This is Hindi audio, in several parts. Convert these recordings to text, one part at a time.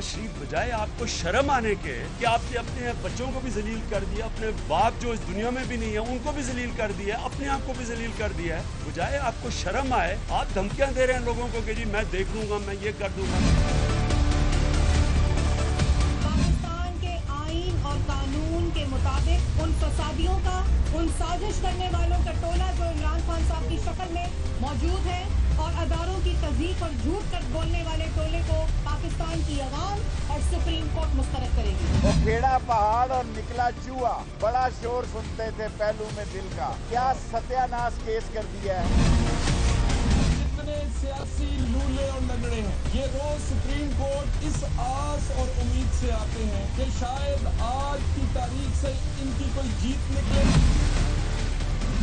नवाज शरीफ बजाय आपको शर्म आने के कि आपने अपने बच्चों को भी जलील कर दिया, अपने बाप जो इस दुनिया में भी नहीं है उनको भी जलील कर दिया, अपने आप को भी जलील कर दिया है, बजाय आपको शर्म आए आप धमकियां दे रहे हैं लोगों को कि जी मैं देख लूंगा, मैं ये कर दूंगा। पाकिस्तान के आईन और कानून के मुताबिक उन फसादियों का, उन साजिश करने वालों का टोला जो इमरान खान साहब की शक्ल में मौजूद है और अदारों की तस्दीक और झूठ कर बोलने वाले टोले को पाकिस्तान की अवाम और सुप्रीम कोर्ट मुस्तरद करेगी। वो खेड़ा पहाड़ और निकला चूहा, बड़ा शोर सुनते थे पहलू में दिल का, क्या सत्यानाश केस कर दिया है। जितने सियासी लूले और लगड़े हैं ये रोज सुप्रीम कोर्ट इस आस और उम्मीद से आते हैं कि शायद आज की तारीख से इनकी कोई जीत निकले।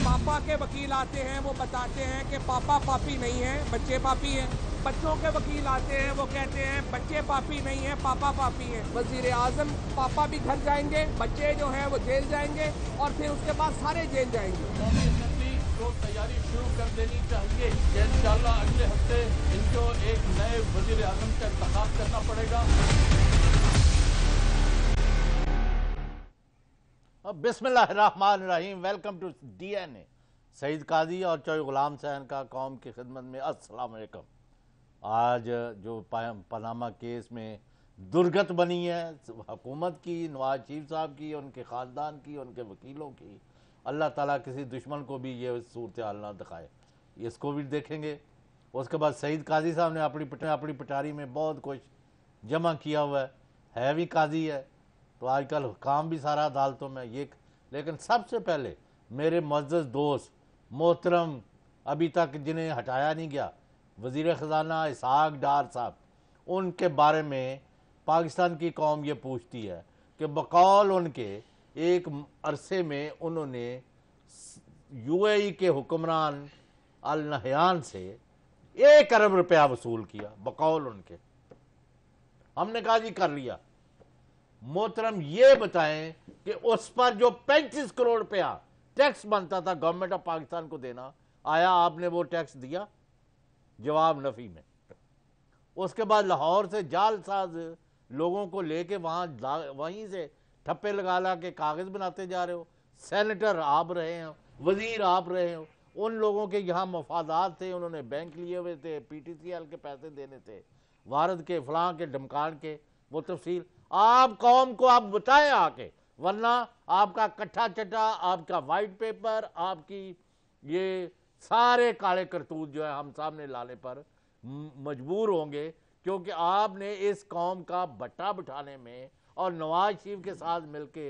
पापा के वकील आते हैं, वो बताते हैं कि पापा पापी नहीं है, बच्चे पापी हैं। बच्चों के वकील आते हैं, वो कहते हैं बच्चे पापी नहीं है, पापा पापी है। वजीर आजम पापा भी घर जाएंगे, बच्चे जो हैं वो जेल जाएंगे और फिर उसके बाद सारे जेल जाएंगे। तो तैयारी शुरू कर देनी चाहिए कि इंशाल्लाह अगले हफ्ते इनको एक नए वजीर आजम का इंतखाब करना पड़ेगा। बिस्मिल्लाहिर्रहमानिर्रहीम। Welcome to DNA। Saeed Qazi और चौधरी गुलाम हुसैन का कौम की खिदमत में अस्सलाम वालेकुम। आज जो पनामा केस में दुर्गत बनी है हुकूमत की, नवाज शरीफ साहब की, उनके ख़ानदान की, उनके वकीलों की, अल्लाह ताला किसी दुश्मन को भी ये सूरत हाल ना दिखाए। इसको भी देखेंगे। उसके बाद सईद काजी साहब ने अपनी पिटारी में बहुत कुछ जमा किया हुआ है भी काजी है, तो आजकल काम भी सारा अदालतों में ये। लेकिन सबसे पहले मेरे मुअज़्ज़ज़ दोस्त मोहतरम अभी तक जिन्हें हटाया नहीं गया, वज़ीर ख़ज़ाना इसहाक़ डार साहब, उनके बारे में पाकिस्तान की कौम ये पूछती है कि बकौल उनके एक अरसे में उन्होंने UAE के हुक्मरान अल नहयान से 1 अरब रुपया वसूल किया बकौल उनके। हमने कहा जी कर लिया। मोहतरम ये बताएं कि उस पर जो 35 करोड़ रुपया टैक्स बनता था गवर्नमेंट ऑफ पाकिस्तान को देना, आया आपने वो टैक्स दिया? जवाब नफी में। उसके बाद लाहौर से जालसाज लोगों को लेके वहीं से ठप्पे लगा के कागज बनाते जा रहे हो। सेनेटर आप रहे हो, वजीर आप रहे हो, उन लोगों के यहाँ मफादात थे, उन्होंने बैंक लिए हुए थे, PTCL के पैसे देने थे, वारद के, फलां के, डमकान के, वो तफसील आप कौम को आप बताएं आके, वरना आपका कट्ठा चट्टा, आपका वाइट पेपर, आपकी ये सारे काले करतूत जो है हम सामने लाने पर मजबूर होंगे, क्योंकि आपने इस कौम का बट्टा बिठाने में और नवाज शरीफ के साथ मिलके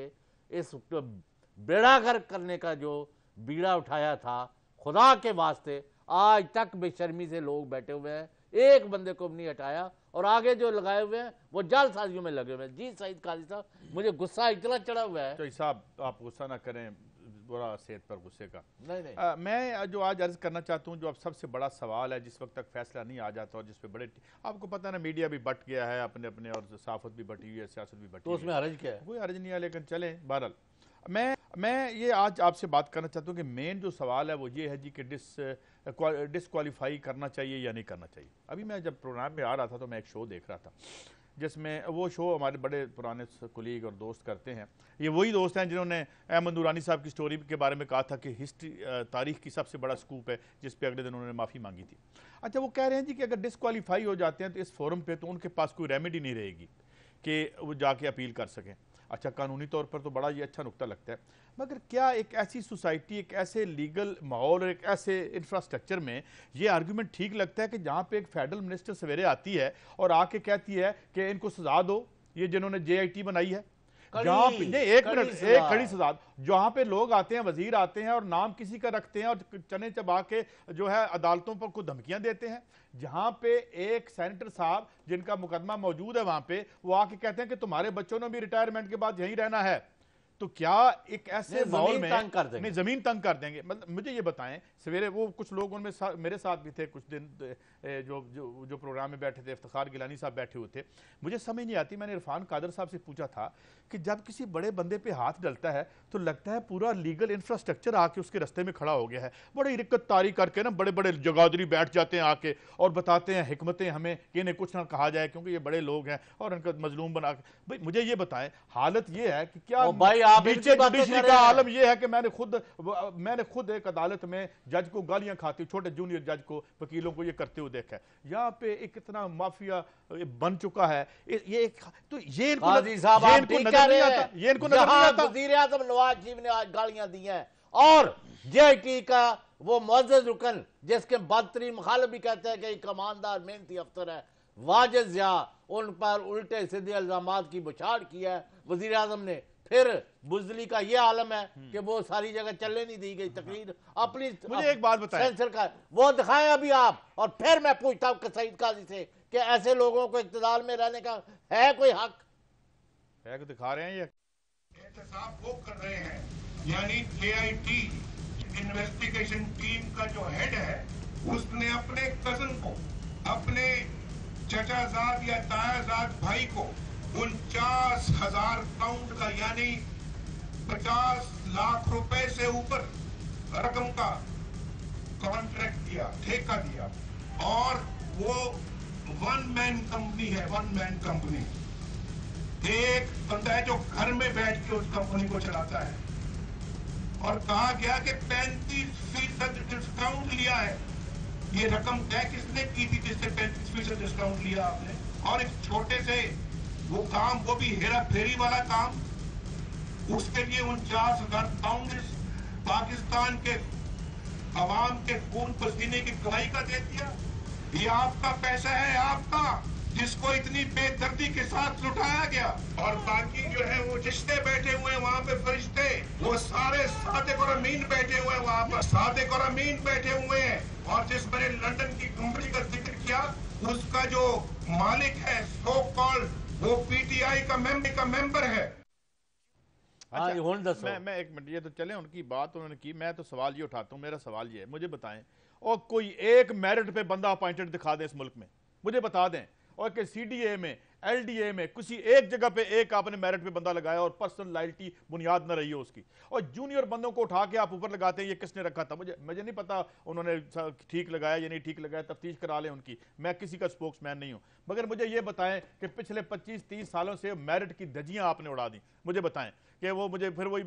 इस बेड़ा गर्क करने का जो बीड़ा उठाया था, खुदा के वास्ते आज तक बेशर्मी से लोग बैठे हुए हैं, एक बंदे को भी नहीं हटाया और आगे जो लगाए हुए हैं वो जालसाजियों में लगे हुए हैं। जी सईद काजी साहब, मुझे गुस्सा इतना चढ़ा हुआ है। तो साहब आप गुस्सा ना करें, बुरा सेहत पर गुस्से का नहीं। मैं जो आज अर्ज करना चाहता हूँ, जो अब सबसे बड़ा सवाल है, जिस वक्त तक फैसला नहीं आ जाता और जिस पे बड़े, आपको पता ना मीडिया भी बट गया है अपने अपने, और सहाफत भी बटी हुई है, सियासत भी बटी, तो उसमें हर्ज क्या है? कोई हर्ज नहीं है, लेकिन चलें। बहरहाल मैं ये आज आपसे बात करना चाहता हूँ कि मेन जो सवाल है वो ये है जी कि डिसक्वालीफाई करना चाहिए या नहीं करना चाहिए। अभी मैं जब प्रोग्राम में आ रहा था तो मैं एक शो देख रहा था, जिसमें वो शो हमारे बड़े पुराने कुलीग और दोस्त करते हैं। ये वही दोस्त हैं जिन्होंने अहमद नूरानी साहब की स्टोरी के बारे में कहा था कि हिस्ट्री तारीख की सबसे बड़ा स्कूप है, जिस पे अगले दिन उन्होंने माफ़ी मांगी थी। अच्छा, वो कह रहे हैं जी कि अगर डिसक्वालीफाई हो जाते हैं तो इस फोरम पे तो उनके पास कोई रेमेडी नहीं रहेगी कि वो जाके अपील कर सकें। अच्छा, कानूनी तौर पर तो बड़ा ये अच्छा नुक्ता लगता है, मगर क्या एक ऐसी सोसाइटी, एक ऐसे लीगल माहौल और एक ऐसे इंफ्रास्ट्रक्चर में ये आर्गूमेंट ठीक लगता है कि जहाँ पे एक फेडरल मिनिस्टर सवेरे आती है और आके कहती है कि इनको सजा दो, ये जिन्होंने JIT बनाई है, जहाँ पे नहीं, एक कड़ी सजा, जहाँ पे लोग आते हैं, वजीर आते हैं और नाम किसी का रखते हैं और चने चबा के जो है अदालतों पर को धमकियां देते हैं, जहाँ पे एक सेनेटर साहब जिनका मुकदमा मौजूद है वहां पे, वो आके कहते हैं कि तुम्हारे बच्चों ने भी रिटायरमेंट के बाद यहीं रहना है, तो क्या एक ऐसे माहौल में तंग कर देंगे। नहीं, जमीन तंग कर देंगे। मतलब मुझे ये बताएं, सवेरे वो कुछ लोग उनमें मेरे साथ भी थे कुछ दिन, जो जो जो प्रोग्राम में बैठे थे, इफ्तिखार गिलानी साहब बैठे हुए थे। मुझे समझ नहीं आती, मैंने इरफान कादर साहब से पूछा था कि जब किसी बड़े बंदे पे हाथ डलता है तो लगता है पूरा लीगल इंफ्रास्ट्रक्चर आके उसके रास्ते में खड़ा हो गया है। बड़ी रिक्कत तारी करके ना बड़े बड़े जगादरी बैठ जाते हैं आके और बताते हैं हिकमतें हमें कि इन्हें कुछ ना कहा जाए क्योंकि ये बड़े लोग हैं और इनका मजलूम बना के। भाई मुझे ये बताएं, हालत ये है कि क्या भाई आप नीचे जुडिशरी का आलम ये है कि मैंने खुद एक अदालत में जज को गालियां खाती, छोटे जूनियर जज को, वकीलों को ये करते हुए देखा है। यहाँ पे एक इतना माफिया बन चुका है। ये इनको नजर नहीं आता, ये इनको नजर नहीं आता। वज़ीर आज़म नवाज शरीफ ने आज गालियां दी हैं और JIT का वो मुअज़्ज़ज़ रुकन जिसके बदतरीन मुखालिफ भी कहते हैं कि एक ईमानदार मेहनती अफसर है, वाजिद ज़िया, उन पर उल्टे सीधे इल्जामात की बुछाड़ की है वज़ीर आज़म ने। फिर बुज़दिली का ये आलम है कि वो सारी जगह चलने नहीं दी गई तकरीर अपनी। मुझे एक बात बताएं, सेंसर का वो दिखाएं अभी आप। और फिर मैं पूछता हूँ सईद काजी से कि ऐसे लोगों को इक़्तिदार में रहने का है कोई हक? है, दिखा रहे हैं ये एहतसाब वो कर रहे हैं, यानी JIT इन्वेस्टिगेशन टीम का जो हेड है उसने अपने कजन को, अपने चचाजाद या तायाजाद भाई को 49,000 पाउंड का यानी 50 लाख रुपए से ऊपर रकम का कॉन्ट्रैक्ट दिया, ठेका दिया। और वो वन मैन कंपनी है, वन मैन कंपनी। एक बंदा है जो घर में बैठ के उस कंपनी को चलाता है। और कहा गया कि 35% डिस्काउंट लिया है। ये रकम तय किसने की थी जिससे 35% डिस्काउंट लिया आपने? और एक छोटे से वो काम, वो भी हेरा फेरी वाला काम, उसके लिए 49,000 पाउंड पाकिस्तान के अवाम के खून पसीने की कमाई का दे दिया। ये आपका पैसा है, आपका, जिसको इतनी बेदर्दी के साथ लुटाया गया। और बाकी जो है वो रिश्ते बैठे हुए हैं वहां पे, फरिश्ते, वो सारे सादिक और अमीन बैठे हुए हैं वहां पर, सादिक और अमीन बैठे हुए हैं। और जिस मैंने लंदन की कंपनी का जिक्र किया, उसका जो मालिक है सो कॉल्ड, वो PTI का मेंबर है। अच्छा, मैं एक मिनट, ये तो चले उनकी बात उन्होंने की, मैं तो सवाल ये उठाता हूँ। मेरा सवाल ये है, मुझे बताएं और कोई एक मेरिट पे बंदा अपॉइंटेड दिखा दें इस मुल्क में, मुझे बता दें। और कि CDA में, LDA में किसी एक जगह पे एक आपने मेरिट पे बंदा लगाया और पर्सनल लॉयल्टी बुनियाद न रही हो उसकी, और जूनियर बंदों को उठा के आप ऊपर लगाते हैं। ये किसने रखा था? मुझे नहीं पता उन्होंने ठीक लगाया या नहीं ठीक लगाया, तफ्तीश करा लें उनकी। मैं किसी का स्पोक्समैन नहीं हूं, मगर मुझे ये बताएं कि पिछले 25-30 सालों से मेरिट की धज्जियां आपने उड़ा दी। मुझे बताएं कि वो मुझे फिर वही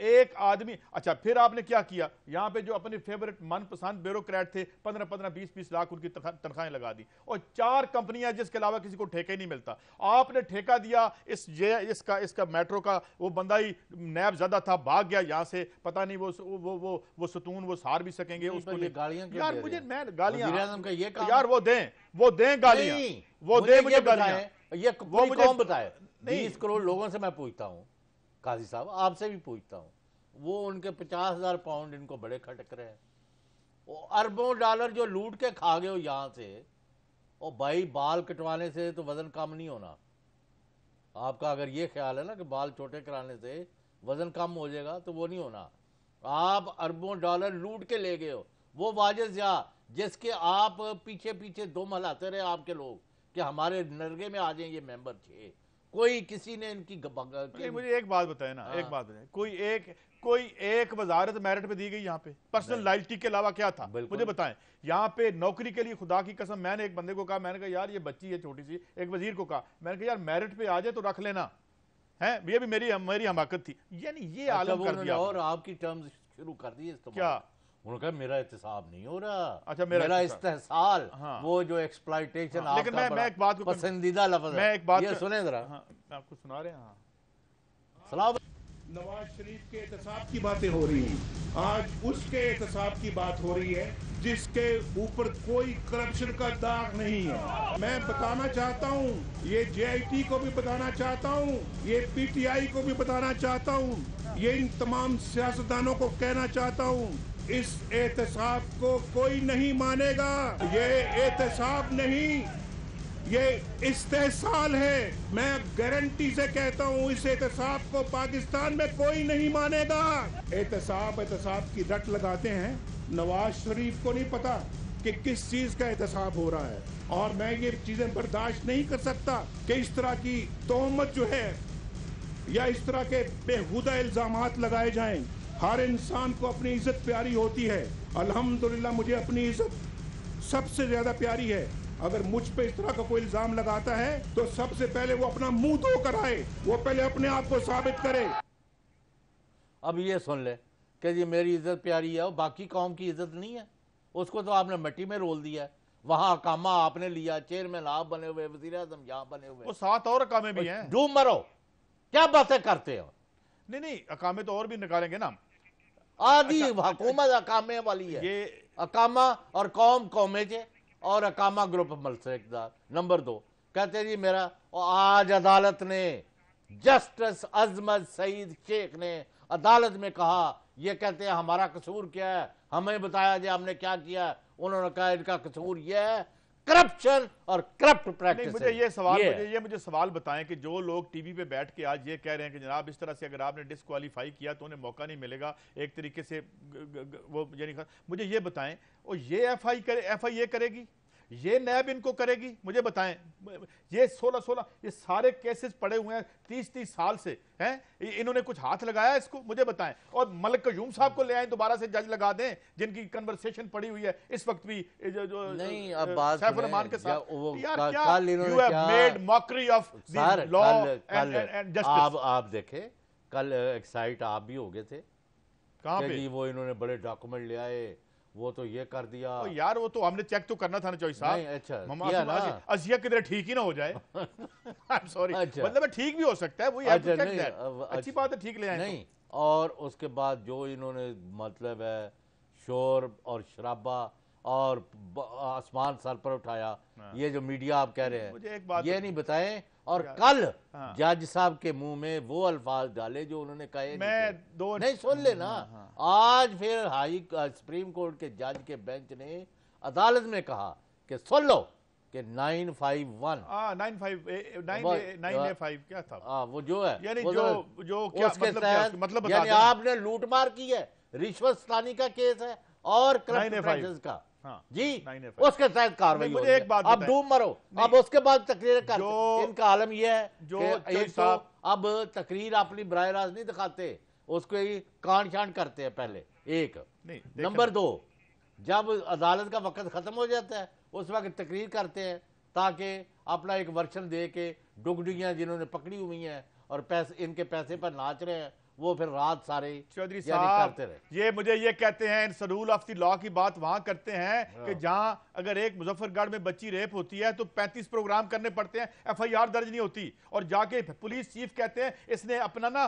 एक आदमी। अच्छा, फिर आपने क्या किया? यहाँ पे जो अपने फेवरेट मनपसंद ब्यूरोक्रेट थे, 15-15, 20-20 लाख उनकी तनख्वाहें लगा दी, और 4 कंपनियां जिसके अलावा किसी को ठेका ही नहीं मिलता। आपने ठेका दिया इसका मेट्रो का, वो बंदा ही नैब ज़्यादा था, भाग गया यहाँ से, पता नहीं वो सतून वो सार भी सकेंगे उसको। गालियां यार मुझे, मैं गालियां यार वो दें गालियां, वो दें मुझे गालियां। ये वो मुझे कौन बताए? 20 करोड़ लोगों से मैं पूछता हूँ, काजी साहब आपसे भी पूछता हूँ, वो उनके 50,000 पाउंड इनको बड़े खटक रहे हैं। वो अरबों डॉलर जो लूट के खा गए हो यहाँ से, और भाई बाल कटवाने से तो वजन कम नहीं होना। आपका अगर ये ख्याल है ना कि बाल छोटे कराने से वजन कम हो जाएगा, तो वो नहीं होना। आप अरबों डॉलर लूट के ले गए हो। वो वाजिद ज़िया जिसके आप पीछे पीछे दम हिलाते रहे आपके लोग कि हमारे नरगे में आ जाए ये मेंबर थे, कोई किसी ने इनकी मुझे एक बात बताए ना, एक बात बताए, कोई एक वजारत मेरिट पे दी गई यहाँ पे पर्सनल लॉयल्टी के अलावा क्या था? मुझे बताएं। यहाँ पे नौकरी के लिए खुदा की कसम, मैंने एक बंदे को कहा, मैंने कहा यार ये बच्ची है छोटी सी, एक वजीर को कहा, मैंने कहा यार मेरिट पे आ जाए तो रख लेना है, ये भी मेरी हमाकत थी। यानी ये आलम कर दिया। और आपकी टर्म्स शुरू कर दी क्या? उन्होंने कहा मेरा एहतसाब नहीं हो रहा। अच्छा, मेरा इस्तेहसाल, वो जो एक्सप्लॉयटेशन, लेकिन मैं एक बात को पसंदीदा लफ्ज़ है, मैं एक बात ये सुने जरा, आपको सुना रहे हैं। सलाम। नवाज शरीफ के एहतसाब की बातें हो रही हैं, आज उसके एहतसाब की बात हो रही है जिसके ऊपर कोई करप्शन का दाग नहीं है। मैं बताना चाहता हूँ, ये JIT को भी बताना चाहता हूँ, ये PTI को भी बताना चाहता हूँ, ये इन तमाम सियासतदानों को कहना चाहता हूँ, इस एहतसाब को कोई नहीं मानेगा। ये एहतसाब नहीं, ये इस्तेहसाल है। मैं गारंटी से कहता हूँ इस एहतसाब को पाकिस्तान में कोई नहीं मानेगा। एहतसाब की रट लगाते हैं। नवाज शरीफ को नहीं पता कि किस चीज का एहतसाब हो रहा है, और मैं ये चीजें बर्दाश्त नहीं कर सकता कि इस तरह की तोहमत जो है या इस तरह के बेहुदा इल्जामात लगाए जाएं। हर इंसान को अपनी इज्जत प्यारी होती है। अल्हम्दुलिल्लाह मुझे अपनी इज्जत सबसे ज्यादा प्यारी है। अगर मुझ पे इस तरह का कोई इल्जाम लगाता है तो सबसे पहले वो अपना मुंह धो कर आए, वो पहले अपने आप को साबित करे। अब ये सुन ले कि जी मेरी इज्जत प्यारी है और बाकी कौम की इज्जत नहीं है, उसको तो आपने मिट्टी में रोल दिया है। वहां अकामा आपने लिया, चेयरमैन आप बने हुए, वजीर आजम यहाँ बने हुए, वो 7 और अकामे भी हैं। डूब मरो, क्या बातें करते हो? नहीं अकामे तो और भी निकालेंगे ना। आधी हुकूमत अकामे वाली है। ये अकामा और कौमेजे और अकामा ग्रुप मलसेकदार। नंबर 2 कहते जी मेरा, और आज अदालत ने, जस्टिस अजमत सईद शेख ने अदालत में कहा, ये कहते हैं हमारा कसूर क्या है, हमें बताया जाए हमने क्या किया। उन्होंने कहा इनका कसूर यह है करप्शन और करप्ट प्रैक्टिस। मुझे सवाल बताएं कि जो लोग टीवी पे बैठ के आज ये कह रहे हैं कि जनाब इस तरह से अगर आपने डिस्क्वालीफाई किया तो उन्हें मौका नहीं मिलेगा एक तरीके से, वो यानी मुझे ये बताएं, और ये एफआईए करेगी, ये नैब इनको करेगी? मुझे बताएं, ये 16 ये सारे केसेस पड़े हुए हैं 30 साल से हैं, इन्होंने कुछ हाथ लगाया इसको? मुझे बताएं। और मलिक कयूम साहब को ले आए, दोबारा से जज लगा दें, जिनकी कन्वर्सेशन पड़ी हुई है इस वक्त भी जो नहीं, अब बात सैफ रहमान के साथ। यार क्या you have made mockery of the law and justice. आप देखे कल एक साइट आप भी हो गए थे, कहां पे? वो इन्होंने बड़े डॉक्यूमेंट ले आए, वो तो ये कर दिया। तो यार वो तो हमने चेक तो करना था ना चौधरी साहब। अच्छा असिया किधर ठीक ही ना हो जाए। आई एम सॉरी, मतलब ठीक भी हो सकता है, वही अच्छी बात है, ठीक ले आए नहीं। और उसके बाद जो इन्होंने मतलब है शोर और शराबा और आसमान सर पर उठाया, ये जो मीडिया आप कह रहे हैं, मुझे एक बात ये नहीं बताएं। और कल जज साहब के मुंह में वो अल्फाज डाले जो उन्होंने कहे नहीं सुन लेना। आज फिर सुप्रीम कोर्ट के जज के बेंच ने अदालत में कहा कि सुन लो कि 951 9A5 क्या था वो जो है, यानी जो क्या मतलब यानी आपने लूटमार की है, रिश्वतस्तानी का केस है और करप्ट प्रैक्टिस का जी, उसके तहत कार्रवाई। मुझे एक बात, अब डूब मरो। अब उसके बाद तकरीर कर, इनका आलम यह है जो एक तो अब तकरीर अपनी बराह रास्त नहीं दिखाते, उसको ही कांड छांड करते हैं पहले। एक नंबर 2, जब अदालत का वक्त खत्म हो जाता है उस वक्त तकरीर करते हैं ताकि अपना एक वर्शन दे के डुगडुगियां जिन्होंने पकड़ी हुई हैं और पैसे इनके पैसे पर नाच रहे हैं, वो फिर रात सारे चौधरी साहब ये मुझे ये कहते हैं रूल ऑफ द लॉ की बात वहां करते हैं कि जहां अगर एक मुजफ्फरगढ़ में बच्ची रेप होती है तो 35 प्रोग्राम करने पड़ते हैं, एफआईआर दर्ज नहीं होती, और जाके पुलिस चीफ कहते हैं इसने अपना ना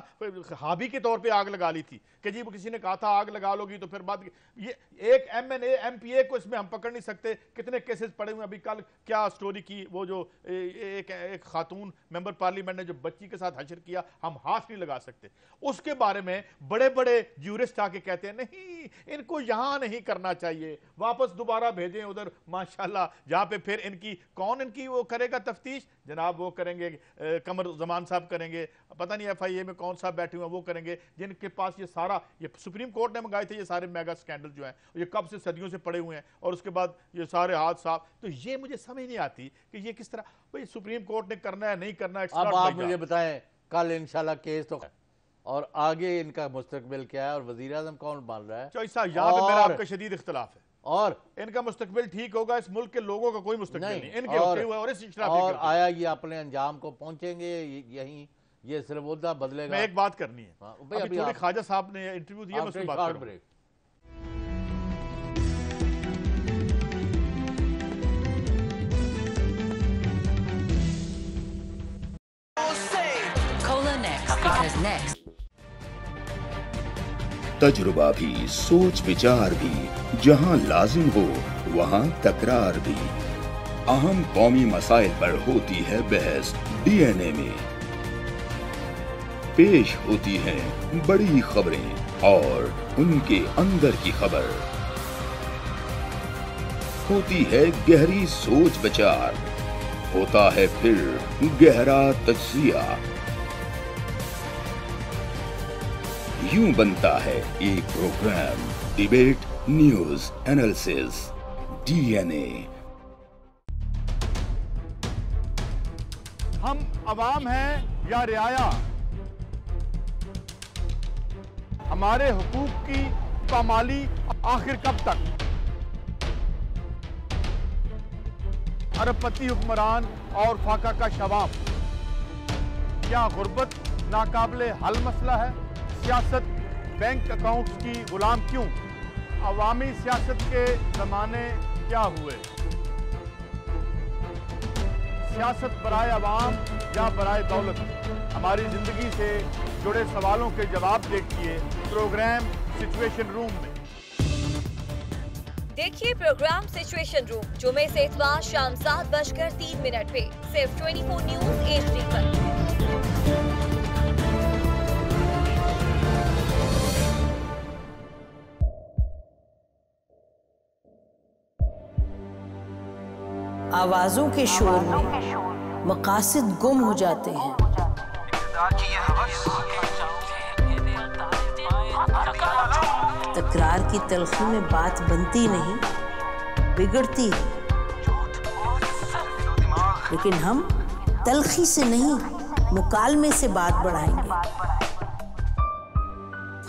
हाबी के तौर पे आग लगा ली थी कि जी वो किसी ने कहा था आग लगा लोगी तो फिर बाद ये एक MNA MPA को इसमें हम पकड़ नहीं सकते। कितने केसेस पड़े हुए, अभी कल क्या स्टोरी की, वो जो एक खातून मेंबर पार्लियामेंट ने जो बच्ची के साथ हशर किया, हम हाथ नहीं लगा सकते। उसके बारे में बड़े बड़े ज्यूरिस्ट आके कहते हैं नहीं इनको यहां नहीं करना चाहिए, वापस दोबारा भेजें उधर माशाल्लाह, जहां पे फिर कौन इनकी वो करेगा तफ्तीश? जनाब वो करेंगे कमर जमान साहब करेंगे, पता नहीं FIA में कौन सा बैठे हुए वो करेंगे, जिनके पास ये सारा, ये सुप्रीम कोर्ट ने मंगाए थे ये सारे मेगा स्कैंडल जो हैं, ये कब से सदियों से पड़े हुए हैं, और उसके बाद ये सारे हाथ साफ। तो ये मुझे समझ नहीं आती कि ये किस तरह, भाई सुप्रीम कोर्ट ने करना है नहीं करना। अब आप मुझे बताएं कल इंशाल्लाह केस तो और आगे इनका मुस्तकबिल क्या है और वजीर आजम कौन बन रहा है? यहाँ पे मेरा आपका शदीद इख्तिलाफ है, और इनका मुस्तकबिल ठीक होगा, इस मुल्क के लोगों का कोई मुस्तकबिल नहीं इनके होते हुए, और इस और आया ये अपने अंजाम को पहुंचेंगे यहीं, ये सिर्फ मुद्दा बदलेगा। मैं एक बात करनी है, अभी ख्वाजा साहब ने इंटरव्यू दिया, मैं उसकी बात करूंगा। तजुर्बा भी, सोच विचार भी, जहां लाजिम हो वहां तकरार भी। अहम कौमी मसाइल पर होती है बहस DNA में। पेश होती हैं बड़ी खबरें और उनके अंदर की खबर। होती है गहरी सोच विचार होता है फिर गहरा तज्जिया। यूं बनता है एक program, debate, news, analysis, DNA. हम अवाम हैं या रियाया? हमारे हुकूक की पामाली आखिर कब तक? अरबपति हुक्मरान और फाका का शवाब, क्या गुर्बत नाकाबिले हल मसला है? सियासत बैंक अकाउंट्स की गुलाम क्यों? अवामी सियासत के जमाने क्या हुए? सियासत बराए अवाम या बराए दौलत? हमारी जिंदगी से जुड़े सवालों के जवाब देखिए प्रोग्राम सिचुएशन रूम में। देखिए प्रोग्राम सिचुएशन रूम जुमे से इतवार शाम 7:03 पे सिर्फ 24 न्यूज HD पर। आवाजों के शोर में मकासद गुम हो जाते हैं। तकरार की तलखी में बात बनती नहीं, बिगड़ती है। लेकिन हम तलखी से नहीं, मुकालमे से बात बढ़ाएंगे।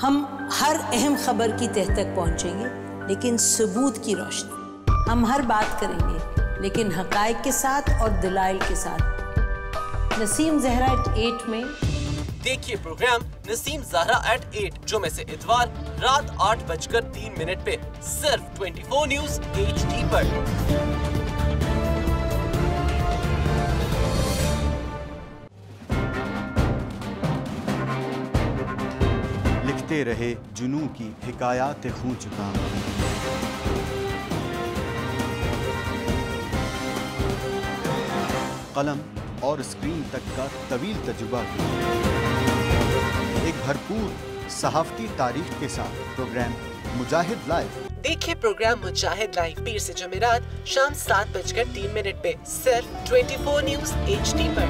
हम हर अहम खबर की तह तक पहुंचेंगे, लेकिन सबूत की रोशनी। हम हर बात करेंगे, लेकिन हकायक के साथ और दलाइल के साथ। नसीम ज़हरा @8 में देखिए प्रोग्राम नसीम ज़हरा @8 जुमे से इतवार रात 8:03 पे सिर्फ 24 न्यूज HD पर। लिखते रहे जुनून की हिकायात खूं चुका। कलम और स्क्रीन तक का तवील तजुर्बा एक भरपूर सहाफती तारीख के साथ प्रोग्राम मुजाहिद लाइव। देखिए प्रोग्राम मुजाहिद लाइव पीर से जुमेरात शाम 7:03 पे सिर्फ 24 न्यूज HD पर।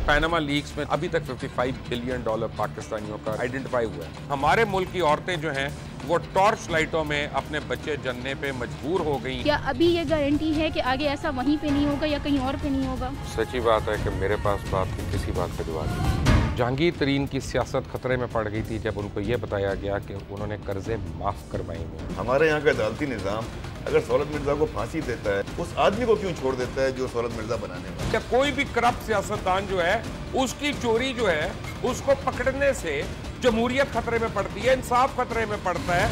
पैनामा लीक्स में अभी तक $55 बिलियन पाकिस्तानियों का आइडेंटिफाई हुआ है। हमारे मुल्क की औरतें जो हैं वो टॉर्च लाइटों में अपने बच्चे जनने पे मजबूर हो गई। क्या अभी ये गारंटी है कि आगे ऐसा वहीं पे नहीं होगा या कहीं और पे नहीं होगा? सच्ची बात है कि मेरे पास बात की किसी बात का जवाब नहीं। जहांगीर तरीन की सियासत खतरे में पड़ गई थी जब उनको ये बताया गया कि उन्होंने कर्जे माफ करवाएंगे। हमारे यहाँ का अदालती निज़ाम अगर सौलत मिर्जा को फांसी देता है, उस आदमी को क्यों छोड़ देता है जो सौलत मिर्जा बनाने वाला? क्या कोई भी करप्ट सियासतदान जो है उसकी चोरी जो है उसको पकड़ने से जमहूरियत खतरे में पड़ती है, इंसाफ खतरे में पड़ता है।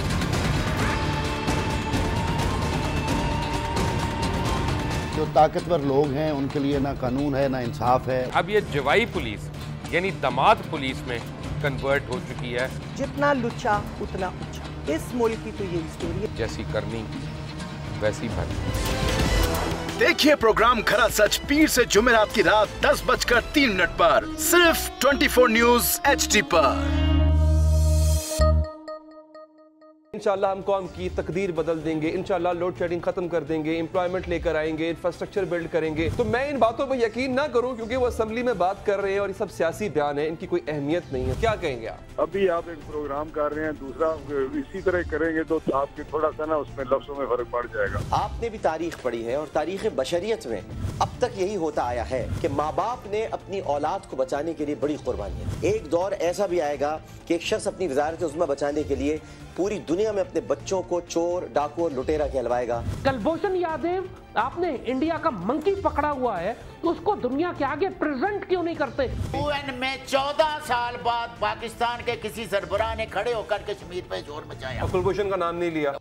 जो ताकतवर लोग हैं उनके लिए ना कानून है ना इंसाफ है। अब ये जवाई पुलिस यानी दामाद पुलिस में कन्वर्ट हो चुकी है। जितना लुच्चा उतना ऊंचा, इस मुल्क की तो ये स्टोरी है। जैसी करनी वैसी भरनी। देखिए प्रोग्राम खरा सच पीर से जुमेरात की रात 10:03 पर सिर्फ 24 न्यूज HD पर। इंशाल्लाह हम कौम की तकदीर बदल देंगे, इंशाल्लाह लोड शेडिंग खत्म कर देंगे, एम्प्लॉयमेंट लेकर आएंगे, इंफ्रास्ट्रक्चर बिल्ड करेंगे। तो मैं इन बातों पर यकीन ना करूं क्योंकि वो असेंबली में बात कर रहे हैं और ये सब सियासी बयान है, इनकी कोई अहमियत नहीं है। क्या कहेंगे आप? अभी आप एक प्रोग्राम कर रहे हैं, दूसरा इसी तरह करेंगे तो आपके थोड़ा सा ना उसमें लफ्जों में फर्क पड़ जाएगा। आपने भी तारीख पढ़ी है और तारीख बशरियत में अब तक यही होता आया है कि माँ बाप ने अपनी औलाद को बचाने के लिए बड़ी कुर्बानियां। एक दौर ऐसा भी आएगा कि एक शख्स अपनी वज़ारत उज़्मा बचाने के लिए पूरी दुनिया में अपने बच्चों को चोर, डाकू और लुटेरा कहलवाएगा। कुलभूषण यादव, आपने इंडिया का मंकी पकड़ा हुआ है तो उसको दुनिया के आगे प्रेजेंट क्यों नहीं करते? UN में 14 साल बाद पाकिस्तान के किसी सरबराह ने खड़े होकर कश्मीर पे जोर मचाया। कुलभूषण का नाम नहीं लिया।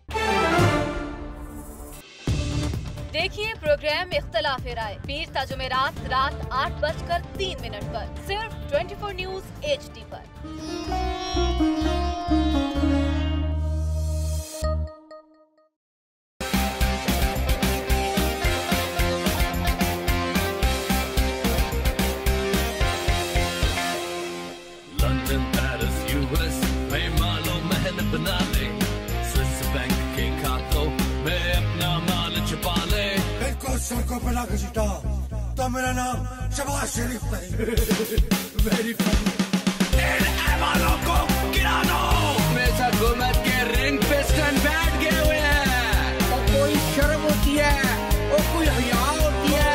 देखिए प्रोग्राम इख्तिलाफ राय पीर ता जुमेरात रात 8:03 पर सिर्फ 24 न्यूज HD पर। लंदन, पेरिस, US में मालो महल बना ले, स्विस बैंक के खातों में अपना सड़कों पे ना घसीटा तो मेरा नाम शबाज शरीफ नहीं। वेरी को गिरा दो। हुकूमत के रिंग पिस्टन बैठ गए हुए हैं। और कोई शर्म होती है और कोई हया होती है।